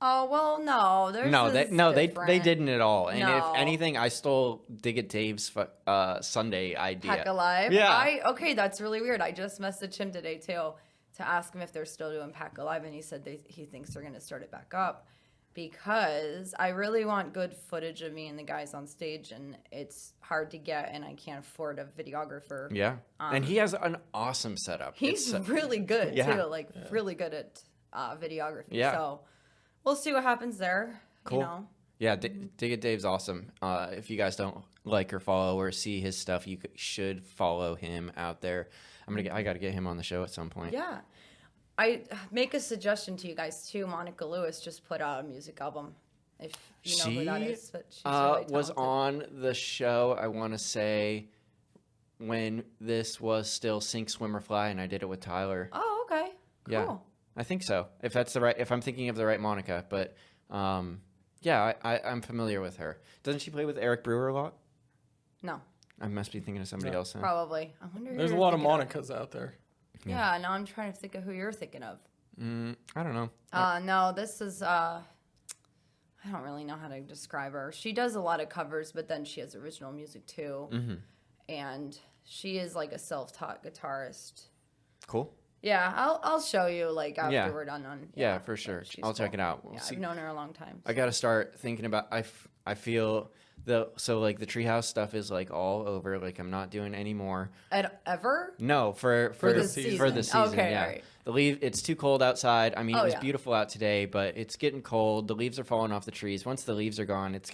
Oh well, no, they didn't at all. And No. if anything, I stole Dig It Dave's Sunday idea. Pack Alive. Yeah. Okay, that's really weird. I just messaged him today too to ask him if they're still doing Pack Alive, and he said he thinks they're gonna start it back up because I really want good footage of me and the guys on stage, and it's hard to get, and I can't afford a videographer. Yeah. And he has an awesome setup. He's really good Yeah. too, like really good at videography. Yeah. So we'll see what happens there. Cool. You know. Yeah, Dig It Dave's awesome. If you guys don't like or follow or see his stuff, you should follow him out there. I got to get him on the show at some point. Yeah. I make a suggestion to you guys too. Monica Lewis just put out a music album. If you know who that is, but she's really was talented. on the show, I want to say, when this was still Sink, Swim, or Fly, and I did it with Tyler. Oh, okay. Cool. Yeah, I think so. If I'm thinking of the right Monica, but yeah, I'm familiar with her. Doesn't she play with Eric Brewer a lot? No, I must be thinking of somebody else. Huh? probably. I wonder. Who There's a you're lot of thinking Monicas out there. Yeah. Now I'm trying to think of who you're thinking of. I don't know. No, this is. I don't really know how to describe her. She does a lot of covers, but then she has original music too. And she is like a self-taught guitarist. Cool. Yeah, I'll show you like after we're done on. Yeah, for sure. she's I'll check it out. We'll Yeah, see. I've known her a long time. I got to start thinking about. I feel like the treehouse stuff is like all over. Like I'm not doing any more. Ever? No, for the the season. season. Okay, yeah. all right. The leaf. It's too cold outside. I mean, Oh, it was yeah. beautiful out today, but it's getting cold. The leaves are falling off the trees. Once the leaves are gone, it's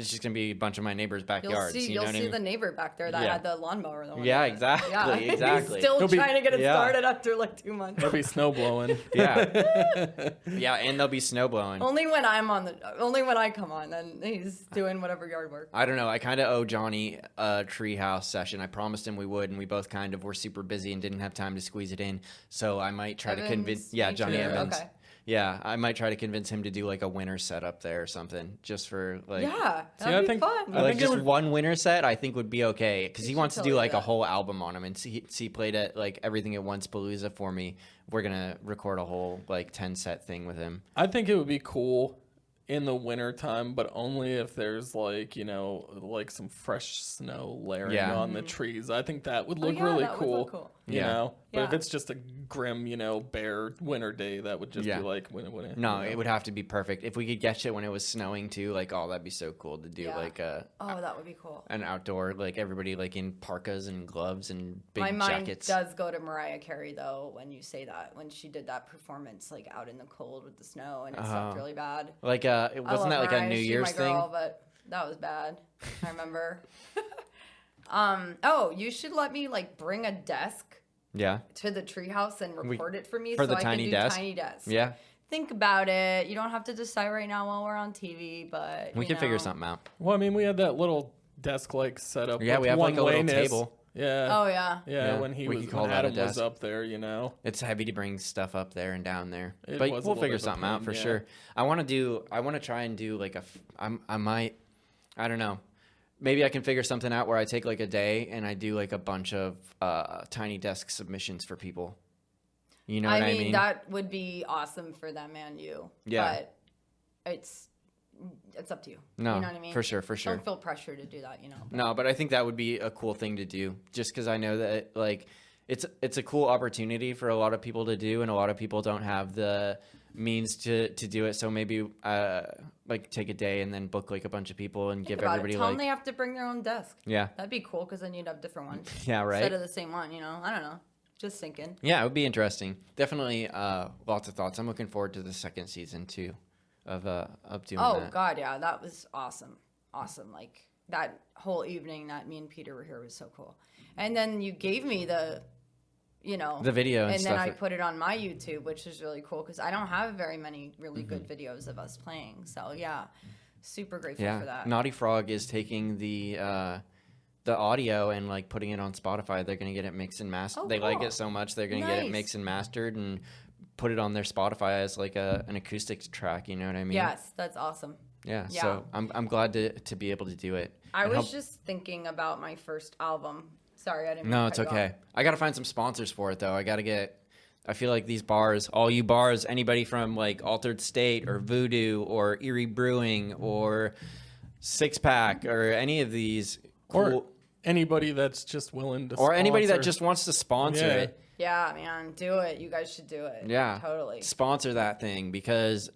just gonna be a bunch of my neighbors' backyards. You'll what I see mean? the neighbor back there that Yeah. had the lawnmower. The one Yeah, day. exactly, Yeah. exactly. He's still He'll be- trying to get it yeah. started after like 2 months. There'll be snow blowing. Yeah, yeah, and there'll be snow blowing. Only when I come on, then he's doing whatever yard work. I don't know. I kind of owe Johnny a treehouse session. I promised him we would, and we both kind of were super busy and didn't have time to squeeze it in. So I might try to Evans, convince. Yeah, make Johnny sure- Evans. okay. Yeah, I might try to convince him to do like a winter set up there or something, just for like. Yeah, I that'd be think- fun. I Like think it just would- one winter set, I think would be okay because he should wants to do totally like do a that. whole album on him, and he played at like Everything at Once Palooza for me. We're gonna record a whole like 10 set thing with him. I think it would be cool in the winter time, but only if there's like, like some fresh snow layering Yeah. on the trees. I think that would Oh, look yeah, really that would cool. look cool. You Yeah. know? But if Yeah. it's just a grim, bare winter day, that would just Yeah. be like when No, it would have to be perfect. If we could get it when it was snowing too, like that'd be so cool to do Yeah. like Oh, that would be cool. an outdoor, like everybody like in parkas and gloves and big My mind jackets. does go to Mariah Carey though when you say that, when she did that performance like out in the cold with the snow and it sucked really bad. Like I wasn't love that like a Mariah, New she's Year's my thing? girl, but that was bad. I remember. You should let me like bring a desk Yeah. to the treehouse and record it for me for so the I tiny can do desk? tiny desk. Yeah. Think about it. You don't have to decide right now while we're on TV, but We you can figure know. something out. Well, I mean, we had that little desk like set up. Yeah, with we have one like a little Wayness. table. Yeah. Oh yeah. Yeah, Yeah, when we could call when that a Adam was desk. up there, It's heavy to bring stuff up there and down there, It but was a we'll little figure bit of a something out pain, for yeah. sure. I want to try and do like I don't know. Maybe I can figure something out where I take like a day and I do like a bunch of tiny desk submissions for people. You know what I mean? That would be awesome for them and you. Yeah. But it's up to you. No, You know what I mean? for sure. Don't feel pressure to do that, No, but I think that would be a cool thing to do just because I know that like it's a cool opportunity for a lot of people to do and a lot of people don't have the means to do it. So maybe like take a day and then book like a bunch of people and give everybody Tell them like they have to bring their own desk. yeah. That'd be cool because then you'd have different ones. Yeah, right. Instead of the same one, I don't know. Just thinking. Yeah, it would be interesting. Definitely lots of thoughts. I'm looking forward to the second season too of doing Oh that. God, yeah, that was awesome. Awesome. Like that whole evening that me and Peter were here was so cool. And then you gave me the video and then stuff. I put it on my YouTube, which is really cool because I don't have very many really good videos of us playing. So yeah, super grateful for that. Naughty Frog is taking the the audio and like putting it on Spotify. They're gonna get it mixed and mastered. Oh, They like cool. it so much they're gonna get it Nice. mixed and mastered and put it on their Spotify as like an acoustic track. You know what I mean? Yes, that's awesome. Yeah. Yeah. So I'm glad to be able to do it. I And was help- just thinking about my first album. Sorry, I didn't. No, mean to it's cut you off. okay. I gotta find some sponsors for it though. I feel like these bars, all you bars, anybody from like Altered State or Voodoo or Erie Brewing or Six Pack or any of these Or anybody that's just willing to or anybody that sponsor. just wants to sponsor Yeah. it. Yeah, man, do it. You guys should do it. Yeah, Totally. sponsor that thing because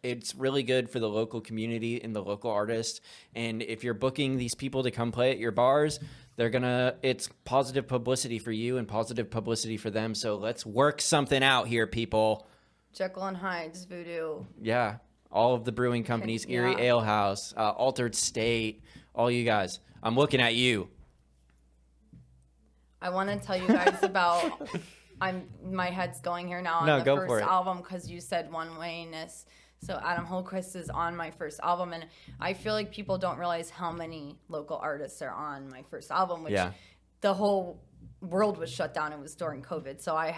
it's really good for the local community and the local artists. And if you're booking these people to come play at your bars, it's positive publicity for you and positive publicity for them. So let's work something out here, people. Jekyll and Hyde's Voodoo. Yeah, all of the brewing companies, Erie Yeah. Ale House, Altered State, all you guys. I'm looking at you. I want to tell you guys about. My head's going here now on No, the go first for it. album because you said one wayness. So Adam Holquist is on my first album, and I feel like people don't realize how many local artists are on my first album. Which Yeah. the whole world was shut down. It was during COVID, so I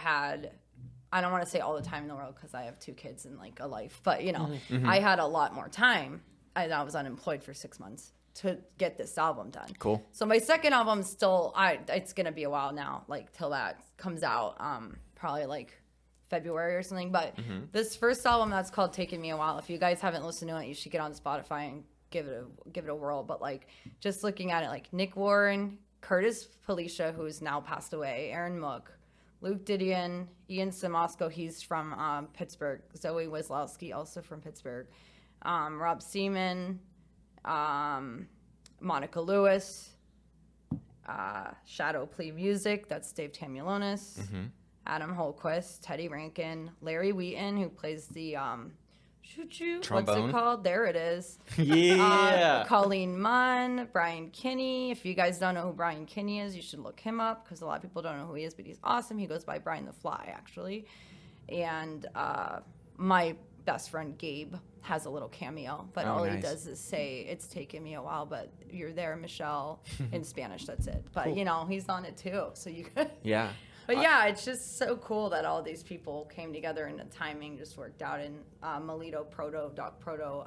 don't want to say all the time in the world because I have 2 kids and like a life, but you know, I had a lot more time. I was unemployed for 6 months to get this album done. Cool. So my second album still, it's gonna be a while now, like till that comes out, probably like February or something. But this first album that's called "Taking Me a While." If you guys haven't listened to it, you should get on Spotify and give it a whirl. But like just looking at it, like Nick Warren, Curtis Felicia, who's now passed away, Aaron Mook, Luke Didion, Ian Simosco, he's from Pittsburgh, Zoe Weslowski, also from Pittsburgh, Rob Seaman, Monica Lewis, Shadow Plea Music, that's Dave Tamulonis, Adam Holquist, Teddy Rankin, Larry Wheaton, who plays the choo-choo, what's Trombone? it called? There it is. Yeah. Colleen Munn, Brian Kinney. If you guys don't know who Brian Kinney is, you should look him up because a lot of people don't know who he is, but he's awesome. He goes by Brian the Fly, actually. And my best friend Gabe has a little cameo, but Oh, all he nice. does is say, "It's taken me a while, but you're there, Michelle," in Spanish. That's it. But you know, he's on it too, so you could. Yeah. But yeah, it's just so cool that all these people came together and the timing just worked out. And Melito Proto, Doc Proto,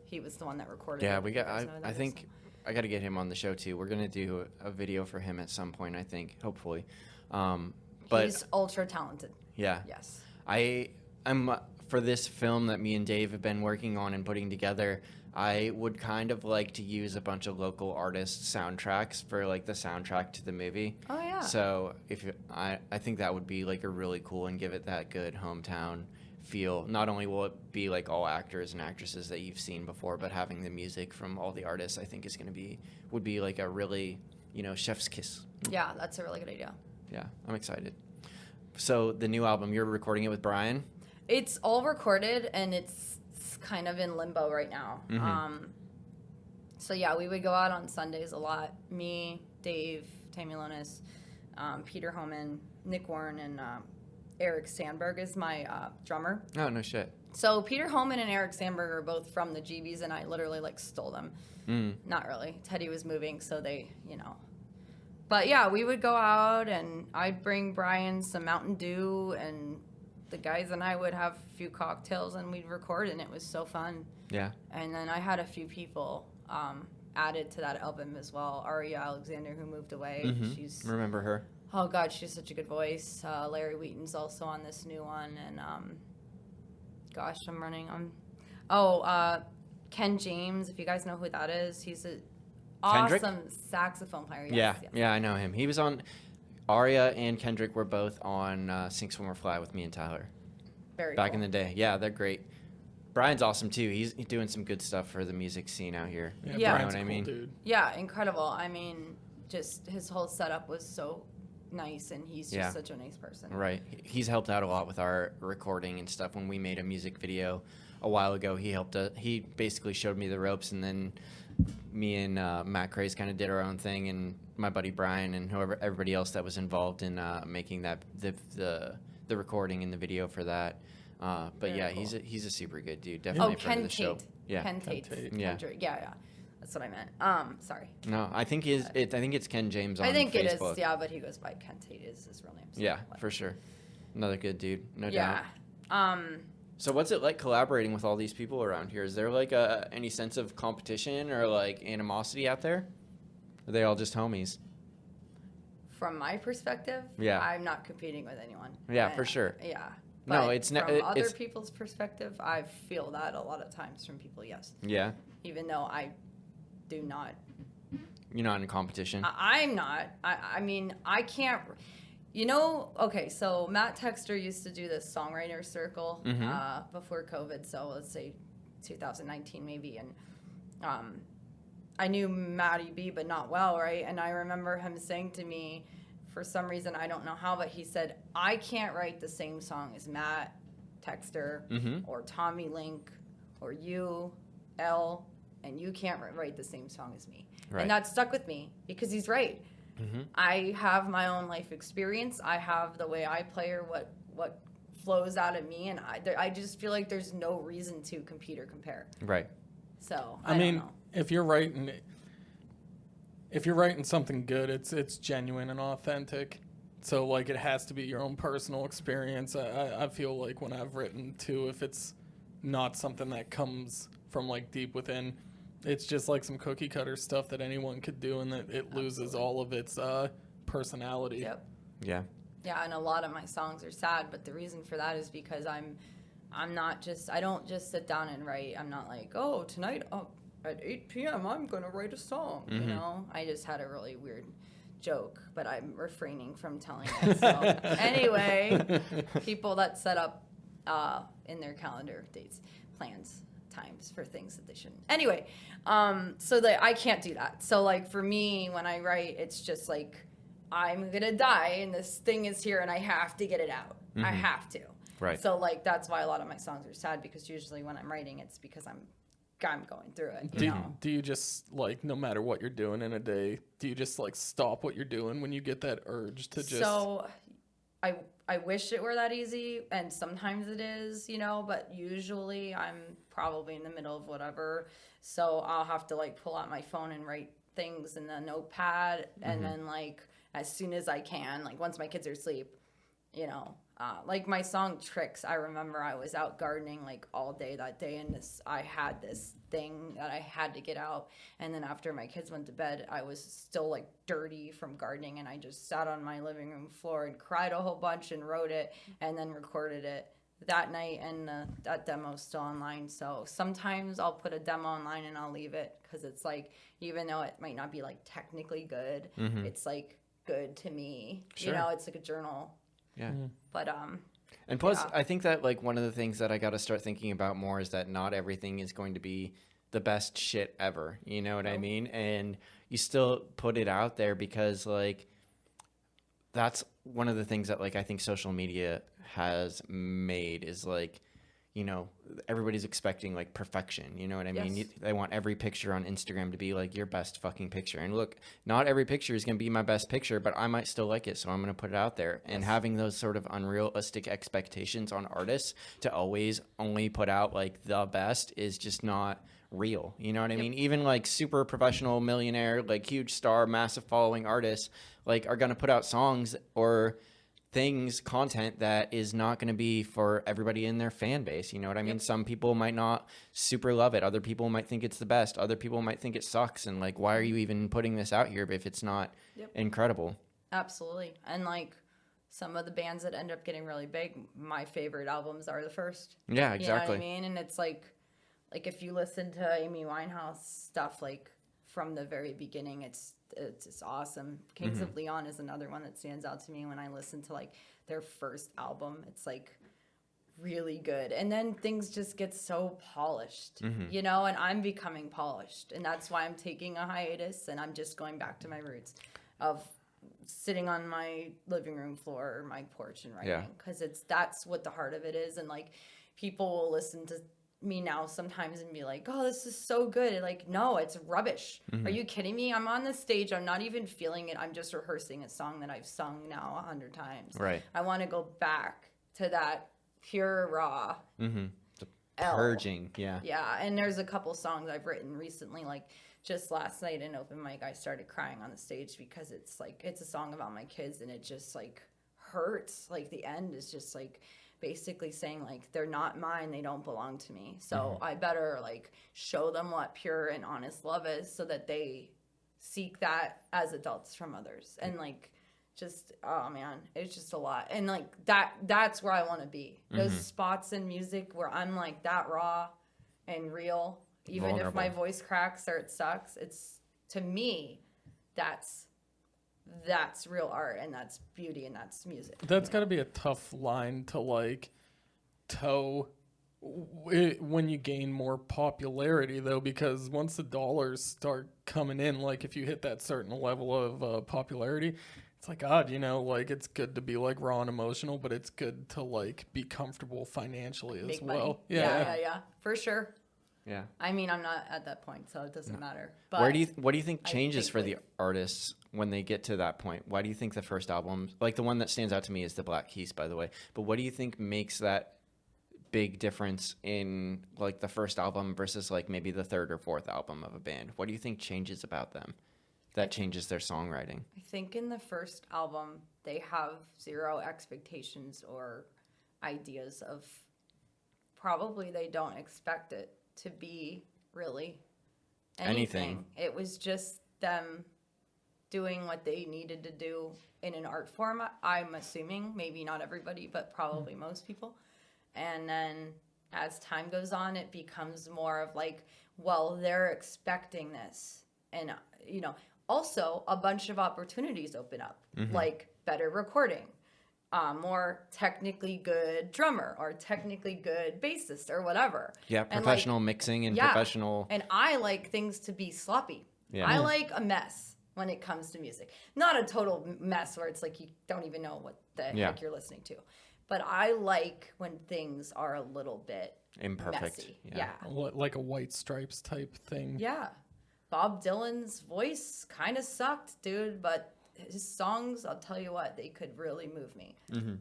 he was the one that recorded. Yeah, it. we You got. guys know who that I is. think I got to get him on the show too. We're gonna do a video for him at some point. I think, hopefully. But he's ultra talented. yeah, Yes. I'm for this film that me and Dave have been working on and putting together. I would kind of like to use a bunch of local artists' soundtracks for like the soundtrack to the movie. Oh yeah. So I think that would be like a really cool and give it that good hometown feel. Not only will it be like all actors and actresses that you've seen before, but having the music from all the artists, I think would be like a really, chef's kiss. Yeah, that's a really good idea. Yeah, I'm excited. So the new album, you're recording it with Brian? It's all recorded and it's kind of in limbo right now. So yeah, we would go out on Sundays a lot. Me, Dave Tamulonis, Peter Homan, Nick Warren, and Eric Sandberg is my drummer. Oh, no shit. So Peter Homan and Eric Sandberg are both from the GBs, and I literally like stole them. Not really. Teddy was moving, so they, But yeah, we would go out, and I'd bring Brian some Mountain Dew, and the guys and I would have a few cocktails, and we'd record, and it was so fun. Yeah. And then I had a few people added to that album as well. Aria Alexander, who moved away. She's Remember her? Oh God, she's such a good voice. Larry Wheaton's also on this new one, and gosh, I'm running on. Ken James, if you guys know who that is, he's an Kendrick? awesome saxophone player. Yes, Yeah. yes. Yeah, I know him. He was on. Aria and Kendrick were both on Sink Swim or Fly with me and Tyler Very back cool. in the day. Yeah, they're great. Brian's awesome too. He's doing some good stuff for the music scene out here. Yeah. You know Brian's what a I cool mean? dude. Yeah, incredible. I mean, just his whole setup was so nice, and he's just Yeah. such a nice person. Right. He's helped out a lot with our recording and stuff. When we made a music video a while ago, he helped us. He basically showed me the ropes, and then me and Matt Craze kind of did our own thing, and my buddy Brian and everybody else that was involved in making that the recording and the video for that. But Very yeah, cool. he's a super good dude. Definitely a friend Ken of the show. Tate. Yeah. Ken Tate. Tate. Yeah. Kendrick. Yeah, yeah. That's what I meant. Sorry. No, I think it's Ken James on I think Facebook. it is, yeah, but he goes by Ken Tate is his real name. So Yeah, whatever. for sure. Another good dude, no Yeah. doubt. So what's it like collaborating with all these people around here? Is there like any sense of competition or like animosity out there? Are they all just homies? From my perspective, Yeah. I'm not competing with anyone. Yeah, for sure. Yeah. No, But it's not- from other it's- people's perspective, I feel that a lot of times from people, yes. Yeah, Even though I do not. you're not in competition. I'm not. I mean, I can't. Okay, so Matt Texter used to do this songwriter circle before COVID, so let's say 2019 maybe, and I knew Matty B, but not well, right? And I remember him saying to me, for some reason, I don't know how, but he said, I can't write the same song as Matt Texter or Tommy Link or you, Elle, and you can't write the same song as me. Right. And that stuck with me because he's right. I have my own life experience. I have the way I play or what flows out of me, and I just feel like there's no reason to compete or compare. Right. So I don't mean, know. if you're writing something good, it's genuine and authentic. So like it has to be your own personal experience. I feel like when I've written too, if it's not something that comes from like deep within, it's just like some cookie cutter stuff that anyone could do, and that it loses all of its personality. Yep. Yeah. Yeah, and a lot of my songs are sad, but the reason for that is because I don't just sit down and write. I'm not like, oh, tonight at 8 p.m. I'm gonna write a song. You know, I just had a really weird joke, but I'm refraining from telling it. So anyway, people that set up in their calendar dates, plans, times for things that they shouldn't. Anyway, so that I can't do that. So like for me, when I write, it's just like I'm gonna die and this thing is here and I have to get it out. I have to. Right. So like that's why a lot of my songs are sad, because usually when I'm writing, it's because I'm going through it. You know? Do you just like, no matter what you're doing in a day, do you just like stop what you're doing when you get that urge to just? So I wish it were that easy, and sometimes it is, but usually I'm probably in the middle of whatever. So I'll have to like pull out my phone and write things in the notepad, and then like as soon as I can, like once my kids are asleep, like my song Tricks, I remember I was out gardening like all day that day, and I had this thing that I had to get out, and then after my kids went to bed, I was still like dirty from gardening, and I just sat on my living room floor and cried a whole bunch and wrote it and then recorded it that night, and that demo's still online. So sometimes I'll put a demo online and I'll leave it, because it's like, even though it might not be like technically good, it's like good to me. Sure. It's like a journal. Yeah. But And plus, yeah. I think that like one of the things that I got to start thinking about more is that not everything is going to be the best shit ever. You know what I mean? And you still put it out there because like that's one of the things that like I think social media has made is like, everybody's expecting like perfection. You know what I mean? Yes. They want every picture on Instagram to be like your best fucking picture. And look, not every picture is going to be my best picture, but I might still like it. So I'm going to put it out there. And having those sort of unrealistic expectations on artists to always only put out like the best is just not real. You know what I mean? Even like super professional millionaire, like huge star, massive following artists like are going to put out songs or content that is not going to be for everybody in their fan base. You know what I mean? Some people might not super love it. Other people might think it's the best. Other people might think it sucks. And like, why are you even putting this out here if it's not incredible? Absolutely. And like some of the bands that end up getting really big, my favorite albums are the first. Yeah, exactly. You know what I mean? And it's like if you listen to Amy Winehouse stuff, like from the very beginning, it's awesome. Kings of Leon is another one that stands out to me when I listen to like their first album. It's like really good, and then things just get so polished, and I'm becoming polished, and that's why I'm taking a hiatus, and I'm just going back to my roots of sitting on my living room floor or my porch and writing, because that's what the heart of it is. And like people will listen to me now sometimes and be like, oh, this is so good. And like, no, it's rubbish. Are you kidding me? I'm on the stage. I'm not even feeling it. I'm just rehearsing a song that I've sung now 100 times. Right. I want to go back to that pure raw. Purging. Yeah. Yeah. And there's a couple songs I've written recently, like just last night in open mic, I started crying on the stage because it's like, it's a song about my kids and it just like hurts. Like the end is just like basically saying like, they're not mine, they don't belong to me. So I better like show them what pure and honest love is so that they seek that as adults from others. And like, just, oh man, it's just a lot. And like that's where I want to be. Those spots in music where I'm like that raw and real, even Vulnerable. if my voice cracks or it sucks, it's, to me, that's real art and that's beauty and that's music. That's got to be a tough line to like toe when you gain more popularity, though, because once the dollars start coming in, like if you hit that certain level of popularity, it's like, God, you know, like it's good to be like raw and emotional, but it's good to like be comfortable financially as Make well. money. Yeah, for sure. Yeah. I mean, I'm not at that point, so it doesn't matter. But What do you think changes think, for like, the artists when they get to that point? Why do you think the first album, like the one that stands out to me is the Black Keys, by the way, but what do you think makes that big difference in like the first album versus like maybe the third or fourth album of a band? What do you think changes about them that changes their songwriting? I think in the first album, they have zero expectations or ideas of, probably they don't expect it to be really anything. It was just them doing what they needed to do in an art form, I'm assuming. Maybe not everybody, but probably most people. And then as time goes on, it becomes more of like, well, they're expecting this. And, you know, also a bunch of opportunities open up, like better recording, more technically good drummer or technically good bassist or whatever. Yeah, And, professional mixing and professional. And I like things to be sloppy. Yeah. I like a mess when it comes to music. Not a total mess where it's like you don't even know what the heck you're listening to. But I like when things are a little bit Imperfect. messy. Yeah. Like a White Stripes type thing. Yeah. Bob Dylan's voice kind of sucked, dude, but his songs, I'll tell you what, they could really move me.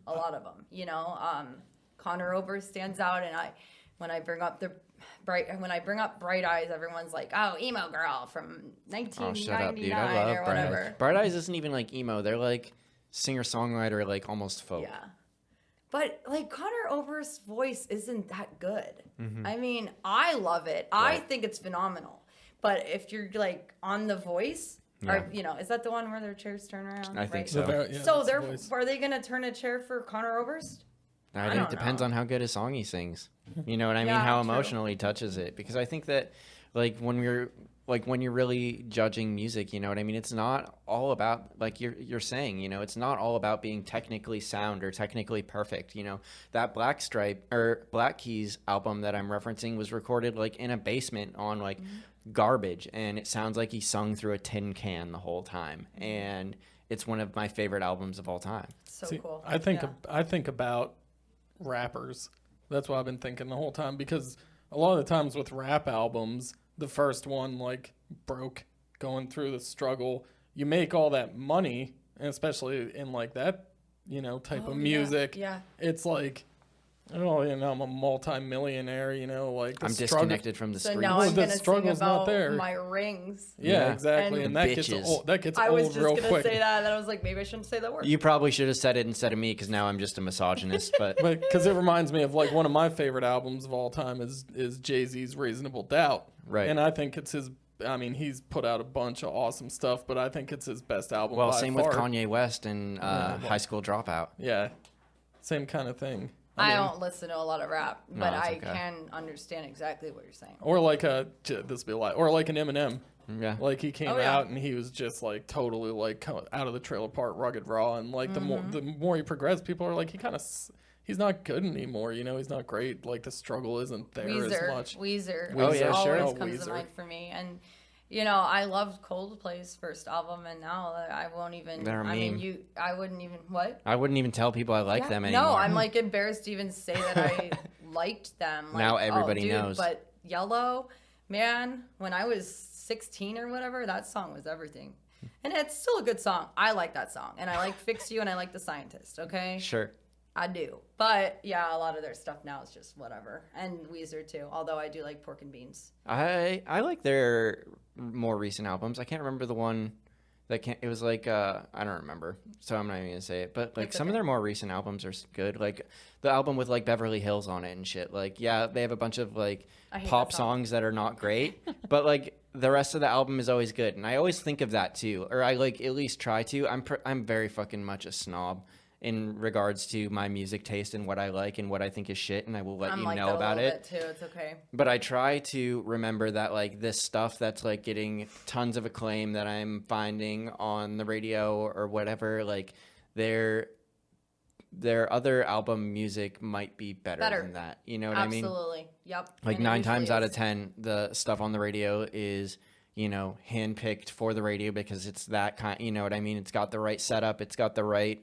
A lot of them, you know. Conor Oberst stands out, and when I bring up Bright Eyes, everyone's like, "Oh, emo girl from 1999 Shut up, dude. I love or Bright whatever." Eyes. Bright Eyes isn't even like emo. They're like singer-songwriter, like almost folk. Yeah. But like Conor Oberst's voice isn't that good. I mean, I love it. I think it's phenomenal. But if you're like on The Voice, or you know, is that the one where their chairs turn around? I think Right? so. So are they gonna turn a chair for Conor Oberst? I think it depends on how good a song he sings. You know what I mean? Yeah, How true. emotional he touches it. Because I think that, like, when you're really judging music, you know what I mean? It's not all about, like you're saying, you know, it's not all about being technically sound or technically perfect. You know, that Black Keys album that I'm referencing was recorded like in a basement on like garbage, and it sounds like he sung through a tin can the whole time. And it's one of my favorite albums of all time. So See, cool. I think about rappers. That's what I've been thinking the whole time, because a lot of the times with rap albums, the first one like broke, going through the struggle. You make all that money, and especially in like that, you know, type of music. Yeah. It's like, oh, you know, I'm a multi-millionaire, you know, like I'm disconnected from the So streets. now Well, I'm the gonna sing struggle's not about there. my rings. Yeah, Yeah. exactly. And And that gets bitches. old. That gets I was old just real gonna quick. say that, and I was like, maybe I shouldn't say that word. You probably should have said it instead of me, because now I'm just a misogynist. But Because it reminds me of like one of my favorite albums of all time is Jay-Z's Reasonable Doubt. Right. And I think it's his, I mean, he's put out a bunch of awesome stuff, but I think it's his best album well, by same far. with Kanye West and High School Dropout. Yeah. Same kind of thing. I mean, don't listen to a lot of rap, but it's I okay. can understand exactly what you're saying. Or like this be a lie, or like an Eminem. Yeah. Like he came Oh, yeah. out and he was just like totally like out of the trailer park, rugged raw, and like Mm-hmm. the more he progressed, people are like he's not good anymore. You know, he's not great. Like the struggle isn't there as much. Weezer Oh, yeah, sure. always Oh, comes Weezer. to mind for me. And you know, I loved Coldplay's first album, and now I won't even. They're a I meme. mean, I wouldn't even what. I wouldn't even tell people I like Yeah, them anymore. No, I'm like embarrassed to even say that I liked them. Like, Now everybody dude, knows. But Yellow, man, when I was 16 or whatever, that song was everything. And it's still a good song. I like that song. And I like Fix You, and I like The Scientist, okay? Sure. I do. But yeah, a lot of their stuff now is just whatever. And Weezer too. Although I do like Pork and Beans. I like their more recent albums. I can't remember the one that it was like I don't remember, so I'm not even gonna say it. But like some of their more recent albums are good. Like the album with like Beverly Hills on it and shit. Like yeah, they have a bunch of like pop songs that are not great, but like the rest of the album is always good. And I always think of that too, or I like at least try to. I'm very fucking much a snob in regards to my music taste and what I like and what I think is shit, and I will let you know about it. Bit too. It's okay. But I try to remember that like this stuff that's like getting tons of acclaim that I'm finding on the radio or whatever, like their other album music might be better than that. You know what I mean? Absolutely. Yep. Like 9 times out of 10, the stuff on the radio is, you know, handpicked for the radio because it's that kind, you know what I mean? It's got the right setup. It's got the right,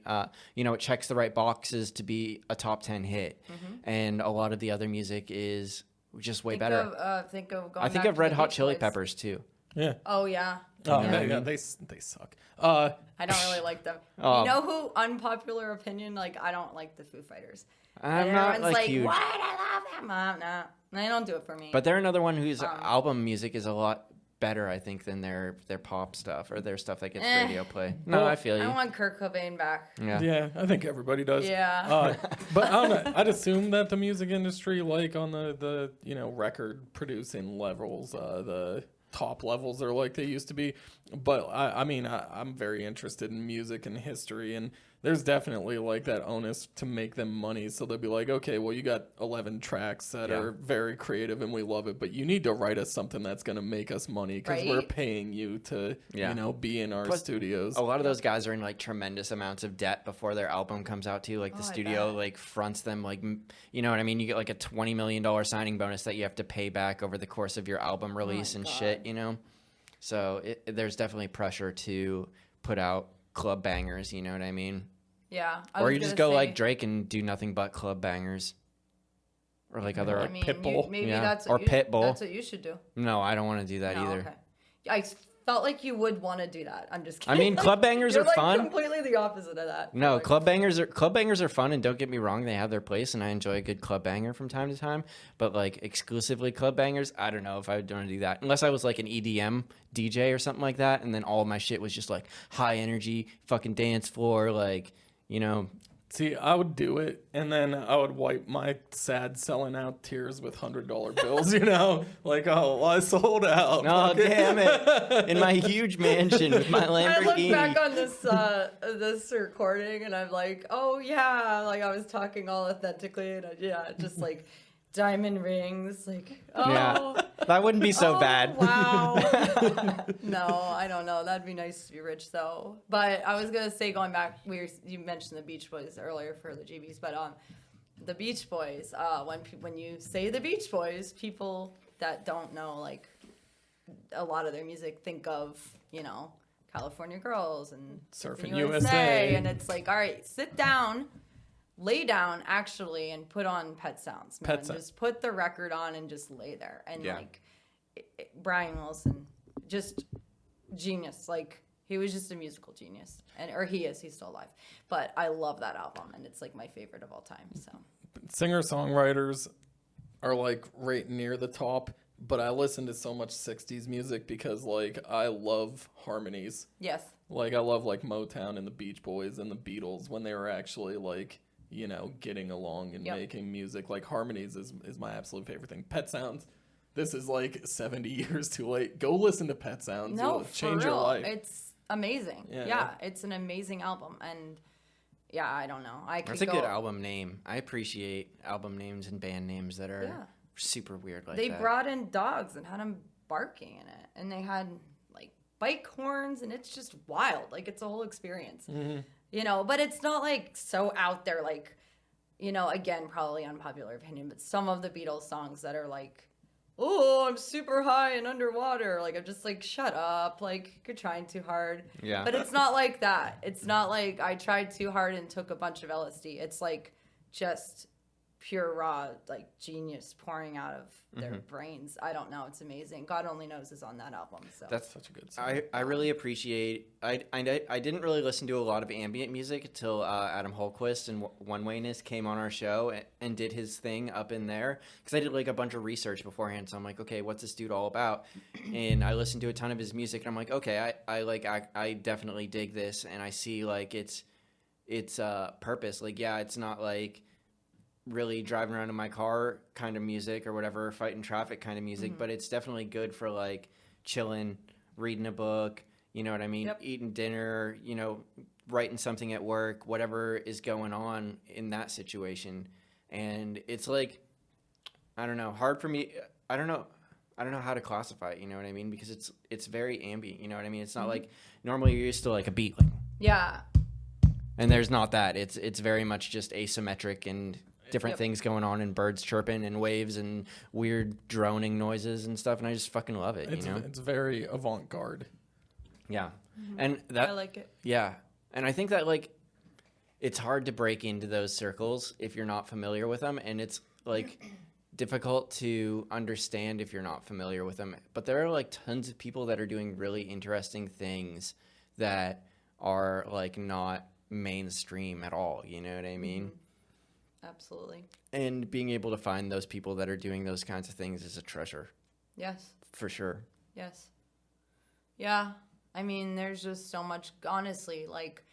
you know, it checks the right boxes to be a top 10 hit. And a lot of the other music is just way better. I think of Red Hot Chili Peppers too. Yeah. Oh, yeah. Oh, yeah, they suck. I don't really like them. You know who? Unpopular opinion. Like I don't like the Foo Fighters. I'm not everyone's like huge. What? I love them. No, they don't do it for me. But they're another one whose album music is a lot better, I think, than their pop stuff or their stuff that gets radio play. No, Well, I feel you. I want Kurt Cobain back. Yeah, I think everybody does. Yeah. But I don't know. I'd assume that the music industry, like on the you know record producing levels, the top levels are like they used to be. But I mean, I'm very interested in music and history, and there's definitely like that onus to make them money. So they'll be like, okay, well, you got 11 tracks that are very creative and we love it, but you need to write us something that's going to make us money because we're paying you to, you know, be in our studios. A lot of those guys are in like tremendous amounts of debt before their album comes out too. Like the studio like fronts them like, you know what I mean? You get like a $20 million signing bonus that you have to pay back over the course of your album release and shit, you know? So there's definitely pressure to put out club bangers, you know what I mean? Yeah. Or you just go like Drake and do nothing but club bangers. Or like other Pitbull. Maybe Yeah. that's Or what Pitbull. That's what you should do. No, I don't want to do that No, either. okay. I felt like you would want to do that. I'm just kidding. I mean, club bangers You're are like fun. completely the opposite of that. No, Like, club bangers are fun, and don't get me wrong, they have their place, and I enjoy a good club banger from time to time. But like exclusively club bangers, I don't know if I would want to do that unless I was like an EDM DJ or something like that, and then all of my shit was just like high energy, fucking dance floor, like you know. See, I would do it, and then I would wipe my sad selling out tears with $100 bills, you know? Like, oh, well, I sold out. Oh, damn it. In my huge mansion with my Lamborghini. I look back on this recording and I'm like, oh yeah, like I was talking all authentically and just like diamond rings, like Yeah, that wouldn't be so bad. Wow. No, I don't know. That'd be nice to be rich though. But I was gonna say, going back, you mentioned the Beach Boys earlier for the GBs, but the Beach Boys. When you say the Beach Boys, people that don't know like a lot of their music think of, you know, California Girls and Surfing USA. And it's like, all right, sit down, lay down actually, and put on Pet Sounds, man. Just put the record on and just lay there. And like Brian Wilson, just genius. Like he was just a musical genius, he's still alive. But I love that album, and it's like my favorite of all time. So Singer-songwriters are like right near the top, but I listen to so much 60s music because like I love harmonies. yes, Like I love like Motown and the Beach Boys and the Beatles when they were actually like, you know, getting along and making music. Like harmonies is my absolute favorite thing. Pet Sounds, this is like 70 years too late. Go listen to Pet Sounds. no, It'll change for real. your life. It's amazing. Yeah, it's an amazing album, and yeah, I don't know. That's a good album name. I appreciate album names and band names that are super weird like They that. brought in dogs and had them barking in it, and they had like bike horns, and it's just wild. Like it's a whole experience, you know. But it's not like so out there. Like, you know, again, probably unpopular opinion, but some of the Beatles songs that are like, "Oh, I'm super high and underwater," like I'm just like, shut up, like you're trying too hard. Yeah. But it's not like that. It's not like I tried too hard and took a bunch of LSD. It's like just pure raw like genius pouring out of their brains. I don't know, it's amazing. God Only Knows is on that album. So That's Such a good song. I really appreciate. I didn't really listen to a lot of ambient music until Adam Holquist and One Wayness came on our show and did his thing up in there, because I did like a bunch of research beforehand. So I'm like, okay, what's this dude all about? And I listened to a ton of his music, and I'm like, okay, I definitely dig this, and I see like its purpose. Like, yeah, it's not like really driving around in my car kind of music or whatever, fighting traffic kind of music, but it's definitely good for like chilling, reading a book, you know what I mean? Yep. Eating dinner, you know, writing something at work, whatever is going on in that situation. And it's like, I don't know, hard for me. I don't know how to classify it, you know what I mean? Because it's very ambient, you know what I mean? It's not like normally you're used to like a beat, like, yeah. and there's not that. It's very much just asymmetric and different things going on, and birds chirping and waves and weird droning noises and stuff, and I just fucking love it, you know? It's very avant-garde. Yeah. And that I like it. Yeah. And I think that like it's hard to break into those circles if you're not familiar with them, and it's like difficult to understand if you're not familiar with them. But there are like tons of people that are doing really interesting things that are like not mainstream at all, you know what I mean? Absolutely. And being able to find those people that are doing those kinds of things is a treasure, Yes. for sure. Yes. Yeah. I mean, there's just so much, honestly, like,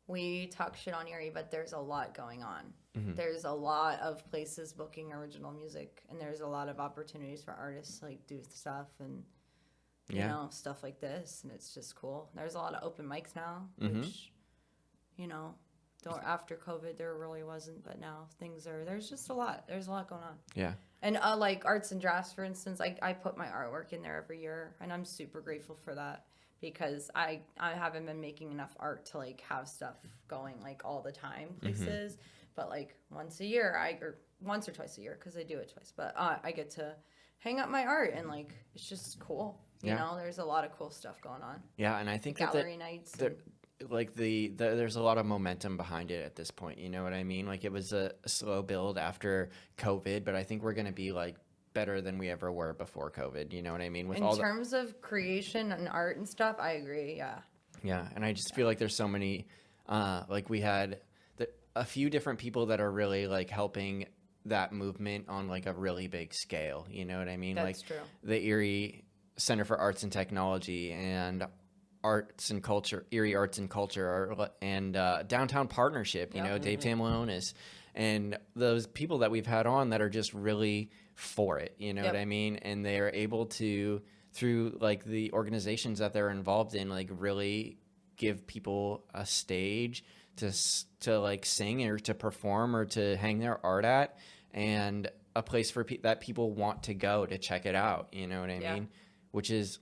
we talk shit on Erie, but there's a lot going on. There's a lot of places booking original music, and there's a lot of opportunities for artists to, like, do stuff and, you know, stuff like this, and it's just cool. There's a lot of open mics now, which, you know, after COVID, there really wasn't, but now there's just a lot. There's a lot going on. Yeah. And like arts and drafts, for instance, I put my artwork in there every year, and I'm super grateful for that, because I haven't been making enough art to like have stuff going like all the time places, but like once a year, or once or twice a year, because I do it twice, but I get to hang up my art, and like it's just cool. You know, there's a lot of cool stuff going on. Yeah, and I think Gallery nights. Like there's a lot of momentum behind it at this point, you know what I mean? Like it was a slow build after COVID, but I think we're going to be like better than we ever were before COVID, you know what I mean? With In terms of creation and art and stuff, I agree, yeah. Yeah, and I just feel like there's so many, like we had a few different people that are really like helping that movement on like a really big scale, you know what I mean? That's like true. The Erie Center for Arts and Technology and Arts and Culture, Erie Arts and Culture, and Downtown Partnership, you know, Dave Tamalonis, and those people that we've had on that are just really for it, you know what I mean? And they are able to, through like the organizations that they're involved in, like really give people a stage to like sing or to perform or to hang their art at, and a place for that people want to go to check it out, you know what I mean? Which is,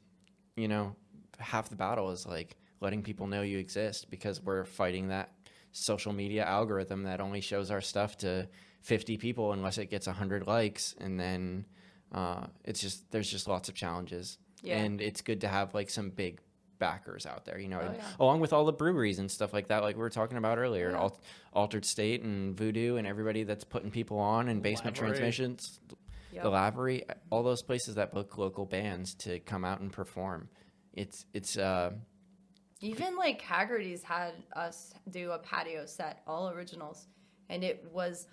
you know, half the battle is like letting people know you exist, because we're fighting that social media algorithm that only shows our stuff to 50 people unless it gets 100 likes, and then there's just lots of challenges. And it's good to have like some big backers out there, you know, along with all the breweries and stuff like that, like we were talking about earlier, Altered State and Voodoo and everybody that's putting people on, and Basement Transmissions, the Lavery, all those places that book local bands to come out and perform. It's even like Haggerty's had us do a patio set, all originals, and it was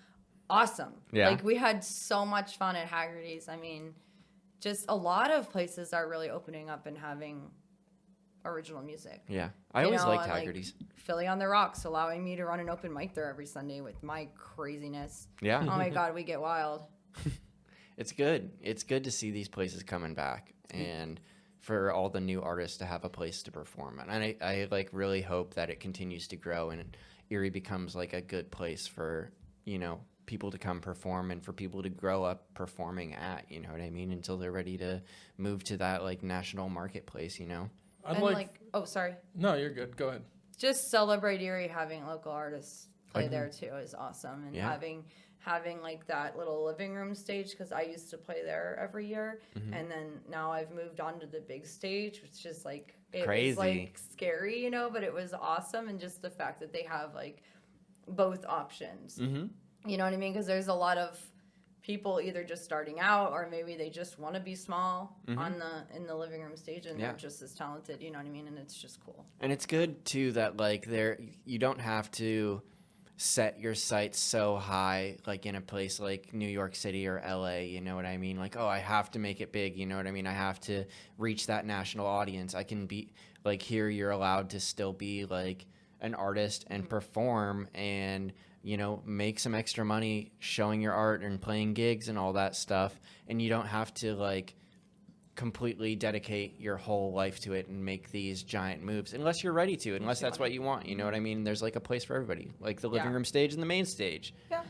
awesome. Yeah. Like we had so much fun at Haggerty's. I mean, just a lot of places are really opening up and having original music. Yeah. I always liked Haggerty's. Like Philly on the Rocks, allowing me to run an open mic there every Sunday with my craziness. Yeah. Oh my God, we get wild. It's good. It's good to see these places coming back, and for all the new artists to have a place to perform. And I like really hope that it continues to grow and Erie becomes like a good place for, you know, people to come perform and for people to grow up performing at, you know what I mean, until they're ready to move to that like national marketplace, you know. And like, oh, sorry. No, you're good. Go ahead. Just celebrate Erie, having local artists play there too is awesome, and having like that little living room stage, because I used to play there every year, and then now I've moved on to the big stage, which is like crazy. Was like scary, you know, but it was awesome, and just the fact that they have like both options You know what I mean? Because there's a lot of people either just starting out or maybe they just want to be small in the living room stage and they're just as talented. You know what I mean? And it's just cool. And it's good too that like you don't have to set your sights so high, like in a place like New York City or LA, you know what I mean? Like, oh, I have to make it big, you know what I mean? I have to reach that national audience. I can be like, here you're allowed to still be like an artist and perform and, you know, make some extra money showing your art and playing gigs and all that stuff. And you don't have to like completely dedicate your whole life to it and make these giant moves unless you're ready to, unless that's what you want, you know what I mean? There's like a place for everybody, like the living room stage and the main stage. Yeah.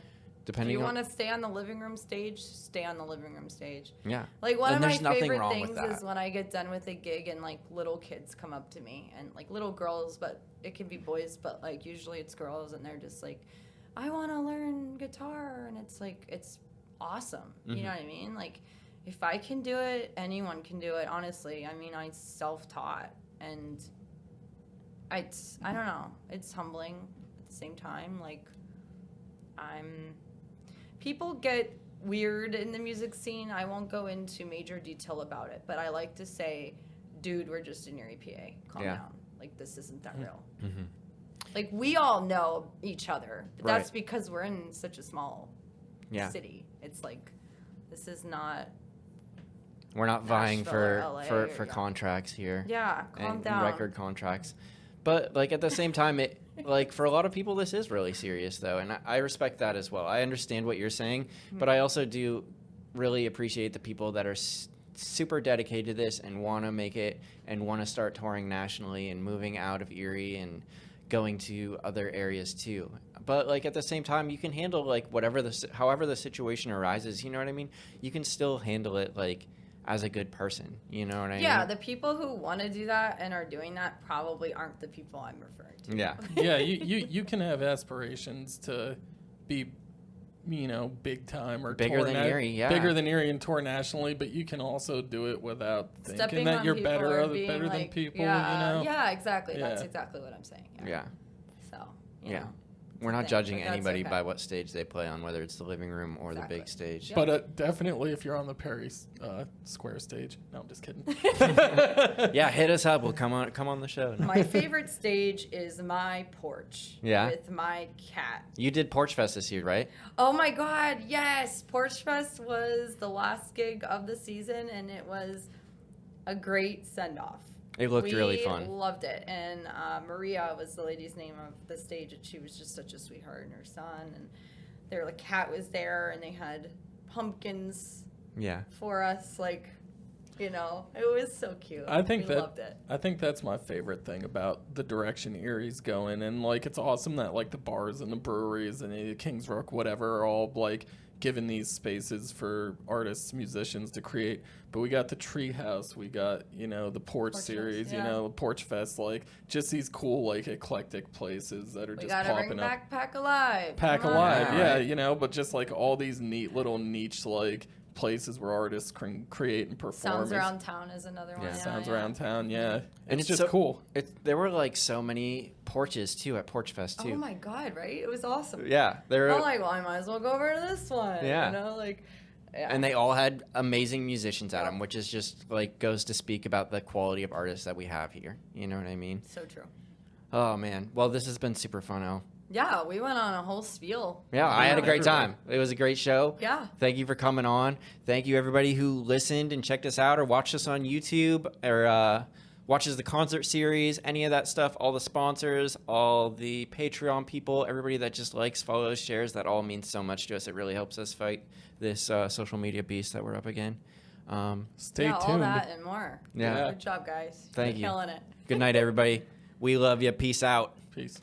Depending if you on want to stay on the living room stage, stay on the living room stage. Yeah. Like one And of there's my nothing favorite wrong things with that. is when I get done with a gig and like little kids come up to me and like little girls, but it can be boys, but like usually it's girls and they're just like, I want to learn guitar. And it's like, it's awesome. You know what I mean? Like if I can do it, anyone can do it. Honestly, I mean, I self-taught and I don't know. It's humbling at the same time. Like people get weird in the music scene. I won't go into major detail about it, but I like to say, dude, we're just in your EPA. Calm down. Like, this isn't that real. Like, we all know each other, but that's because we're in such a small city. It's like, this is not... We're not vying Nashville for contracts here. Yeah, calm and down. record contracts. But, like, at the same time, it like, for a lot of people, this is really serious, though, and I respect that as well. I understand what you're saying, but I also do really appreciate the people that are super dedicated to this and want to make it and want to start touring nationally and moving out of Erie and going to other areas, too. But, like, at the same time, you can handle, like, however the situation arises, you know what I mean? You can still handle it, like, as a good person, you know what I mean? Yeah, the people who want to do that and are doing that probably aren't the people I'm referring to. Yeah. Yeah, you can have aspirations to be, you know, big time or Bigger than Erie, yeah. bigger than Erie and tour nationally, but you can also do it without thinking Stepping that on you're people better or than being like, people, yeah, you know? Yeah, exactly. Yeah. That's exactly what I'm saying. Yeah. So, you Yeah. know, We're not thing, judging but that's anybody okay. by what stage they play on, whether it's the living room or the big stage. But definitely if you're on the Perry Square stage. No, I'm just kidding. Yeah, hit us up. We'll come on the show. No. My favorite stage is my porch. Yeah? With my cat. You did Porch Fest this year, right? Oh my God, yes. Porch Fest was the last gig of the season, and it was a great send-off. It looked really fun. We loved it. And Maria was the lady's name of the stage, and she was just such a sweetheart, and her son. And their cat was there, and they had pumpkins for us. Like, you know, it was so cute. We loved it. I think that's my favorite thing about the direction Erie's going. And, like, it's awesome that, like, the bars and the breweries and the Kings Rock, whatever, are all, like, given these spaces for artists, musicians to create. But we got the Treehouse, we got, you know, the Porch series, you know, Porch Fest, like, just these cool, like, eclectic places that are just popping up. We gotta bring back Pack Alive. Pack Come on. Alive, yeah, you know, but just, like, all these neat little niche, like, places where artists can create and perform. Sounds Around Town is another one. Yeah. Sounds Around Town, yeah. And It's just cool. There were like so many porches too at Porch Fest too. Oh my God, right? It was awesome. Yeah, there. I'm like, well, I might as well go over to this one. Yeah. You know, like, yeah. And they all had amazing musicians at them, which is just like goes to speak about the quality of artists that we have here. You know what I mean? So true. Oh man, well this has been super fun, Elle. Yeah, we went on a whole spiel. Yeah, I had a great time. It was a great show. Yeah. Thank you for coming on. Thank you everybody who listened and checked us out or watched us on YouTube or watches the concert series, any of that stuff, all the sponsors, all the Patreon people, everybody that just likes, follows, shares. That all means so much to us. It really helps us fight this social media beast that we're up against. Stay tuned. All that and more. Yeah. Good job, guys. Thank You're you. killing it. Good night, everybody. We love you. Peace out. Peace.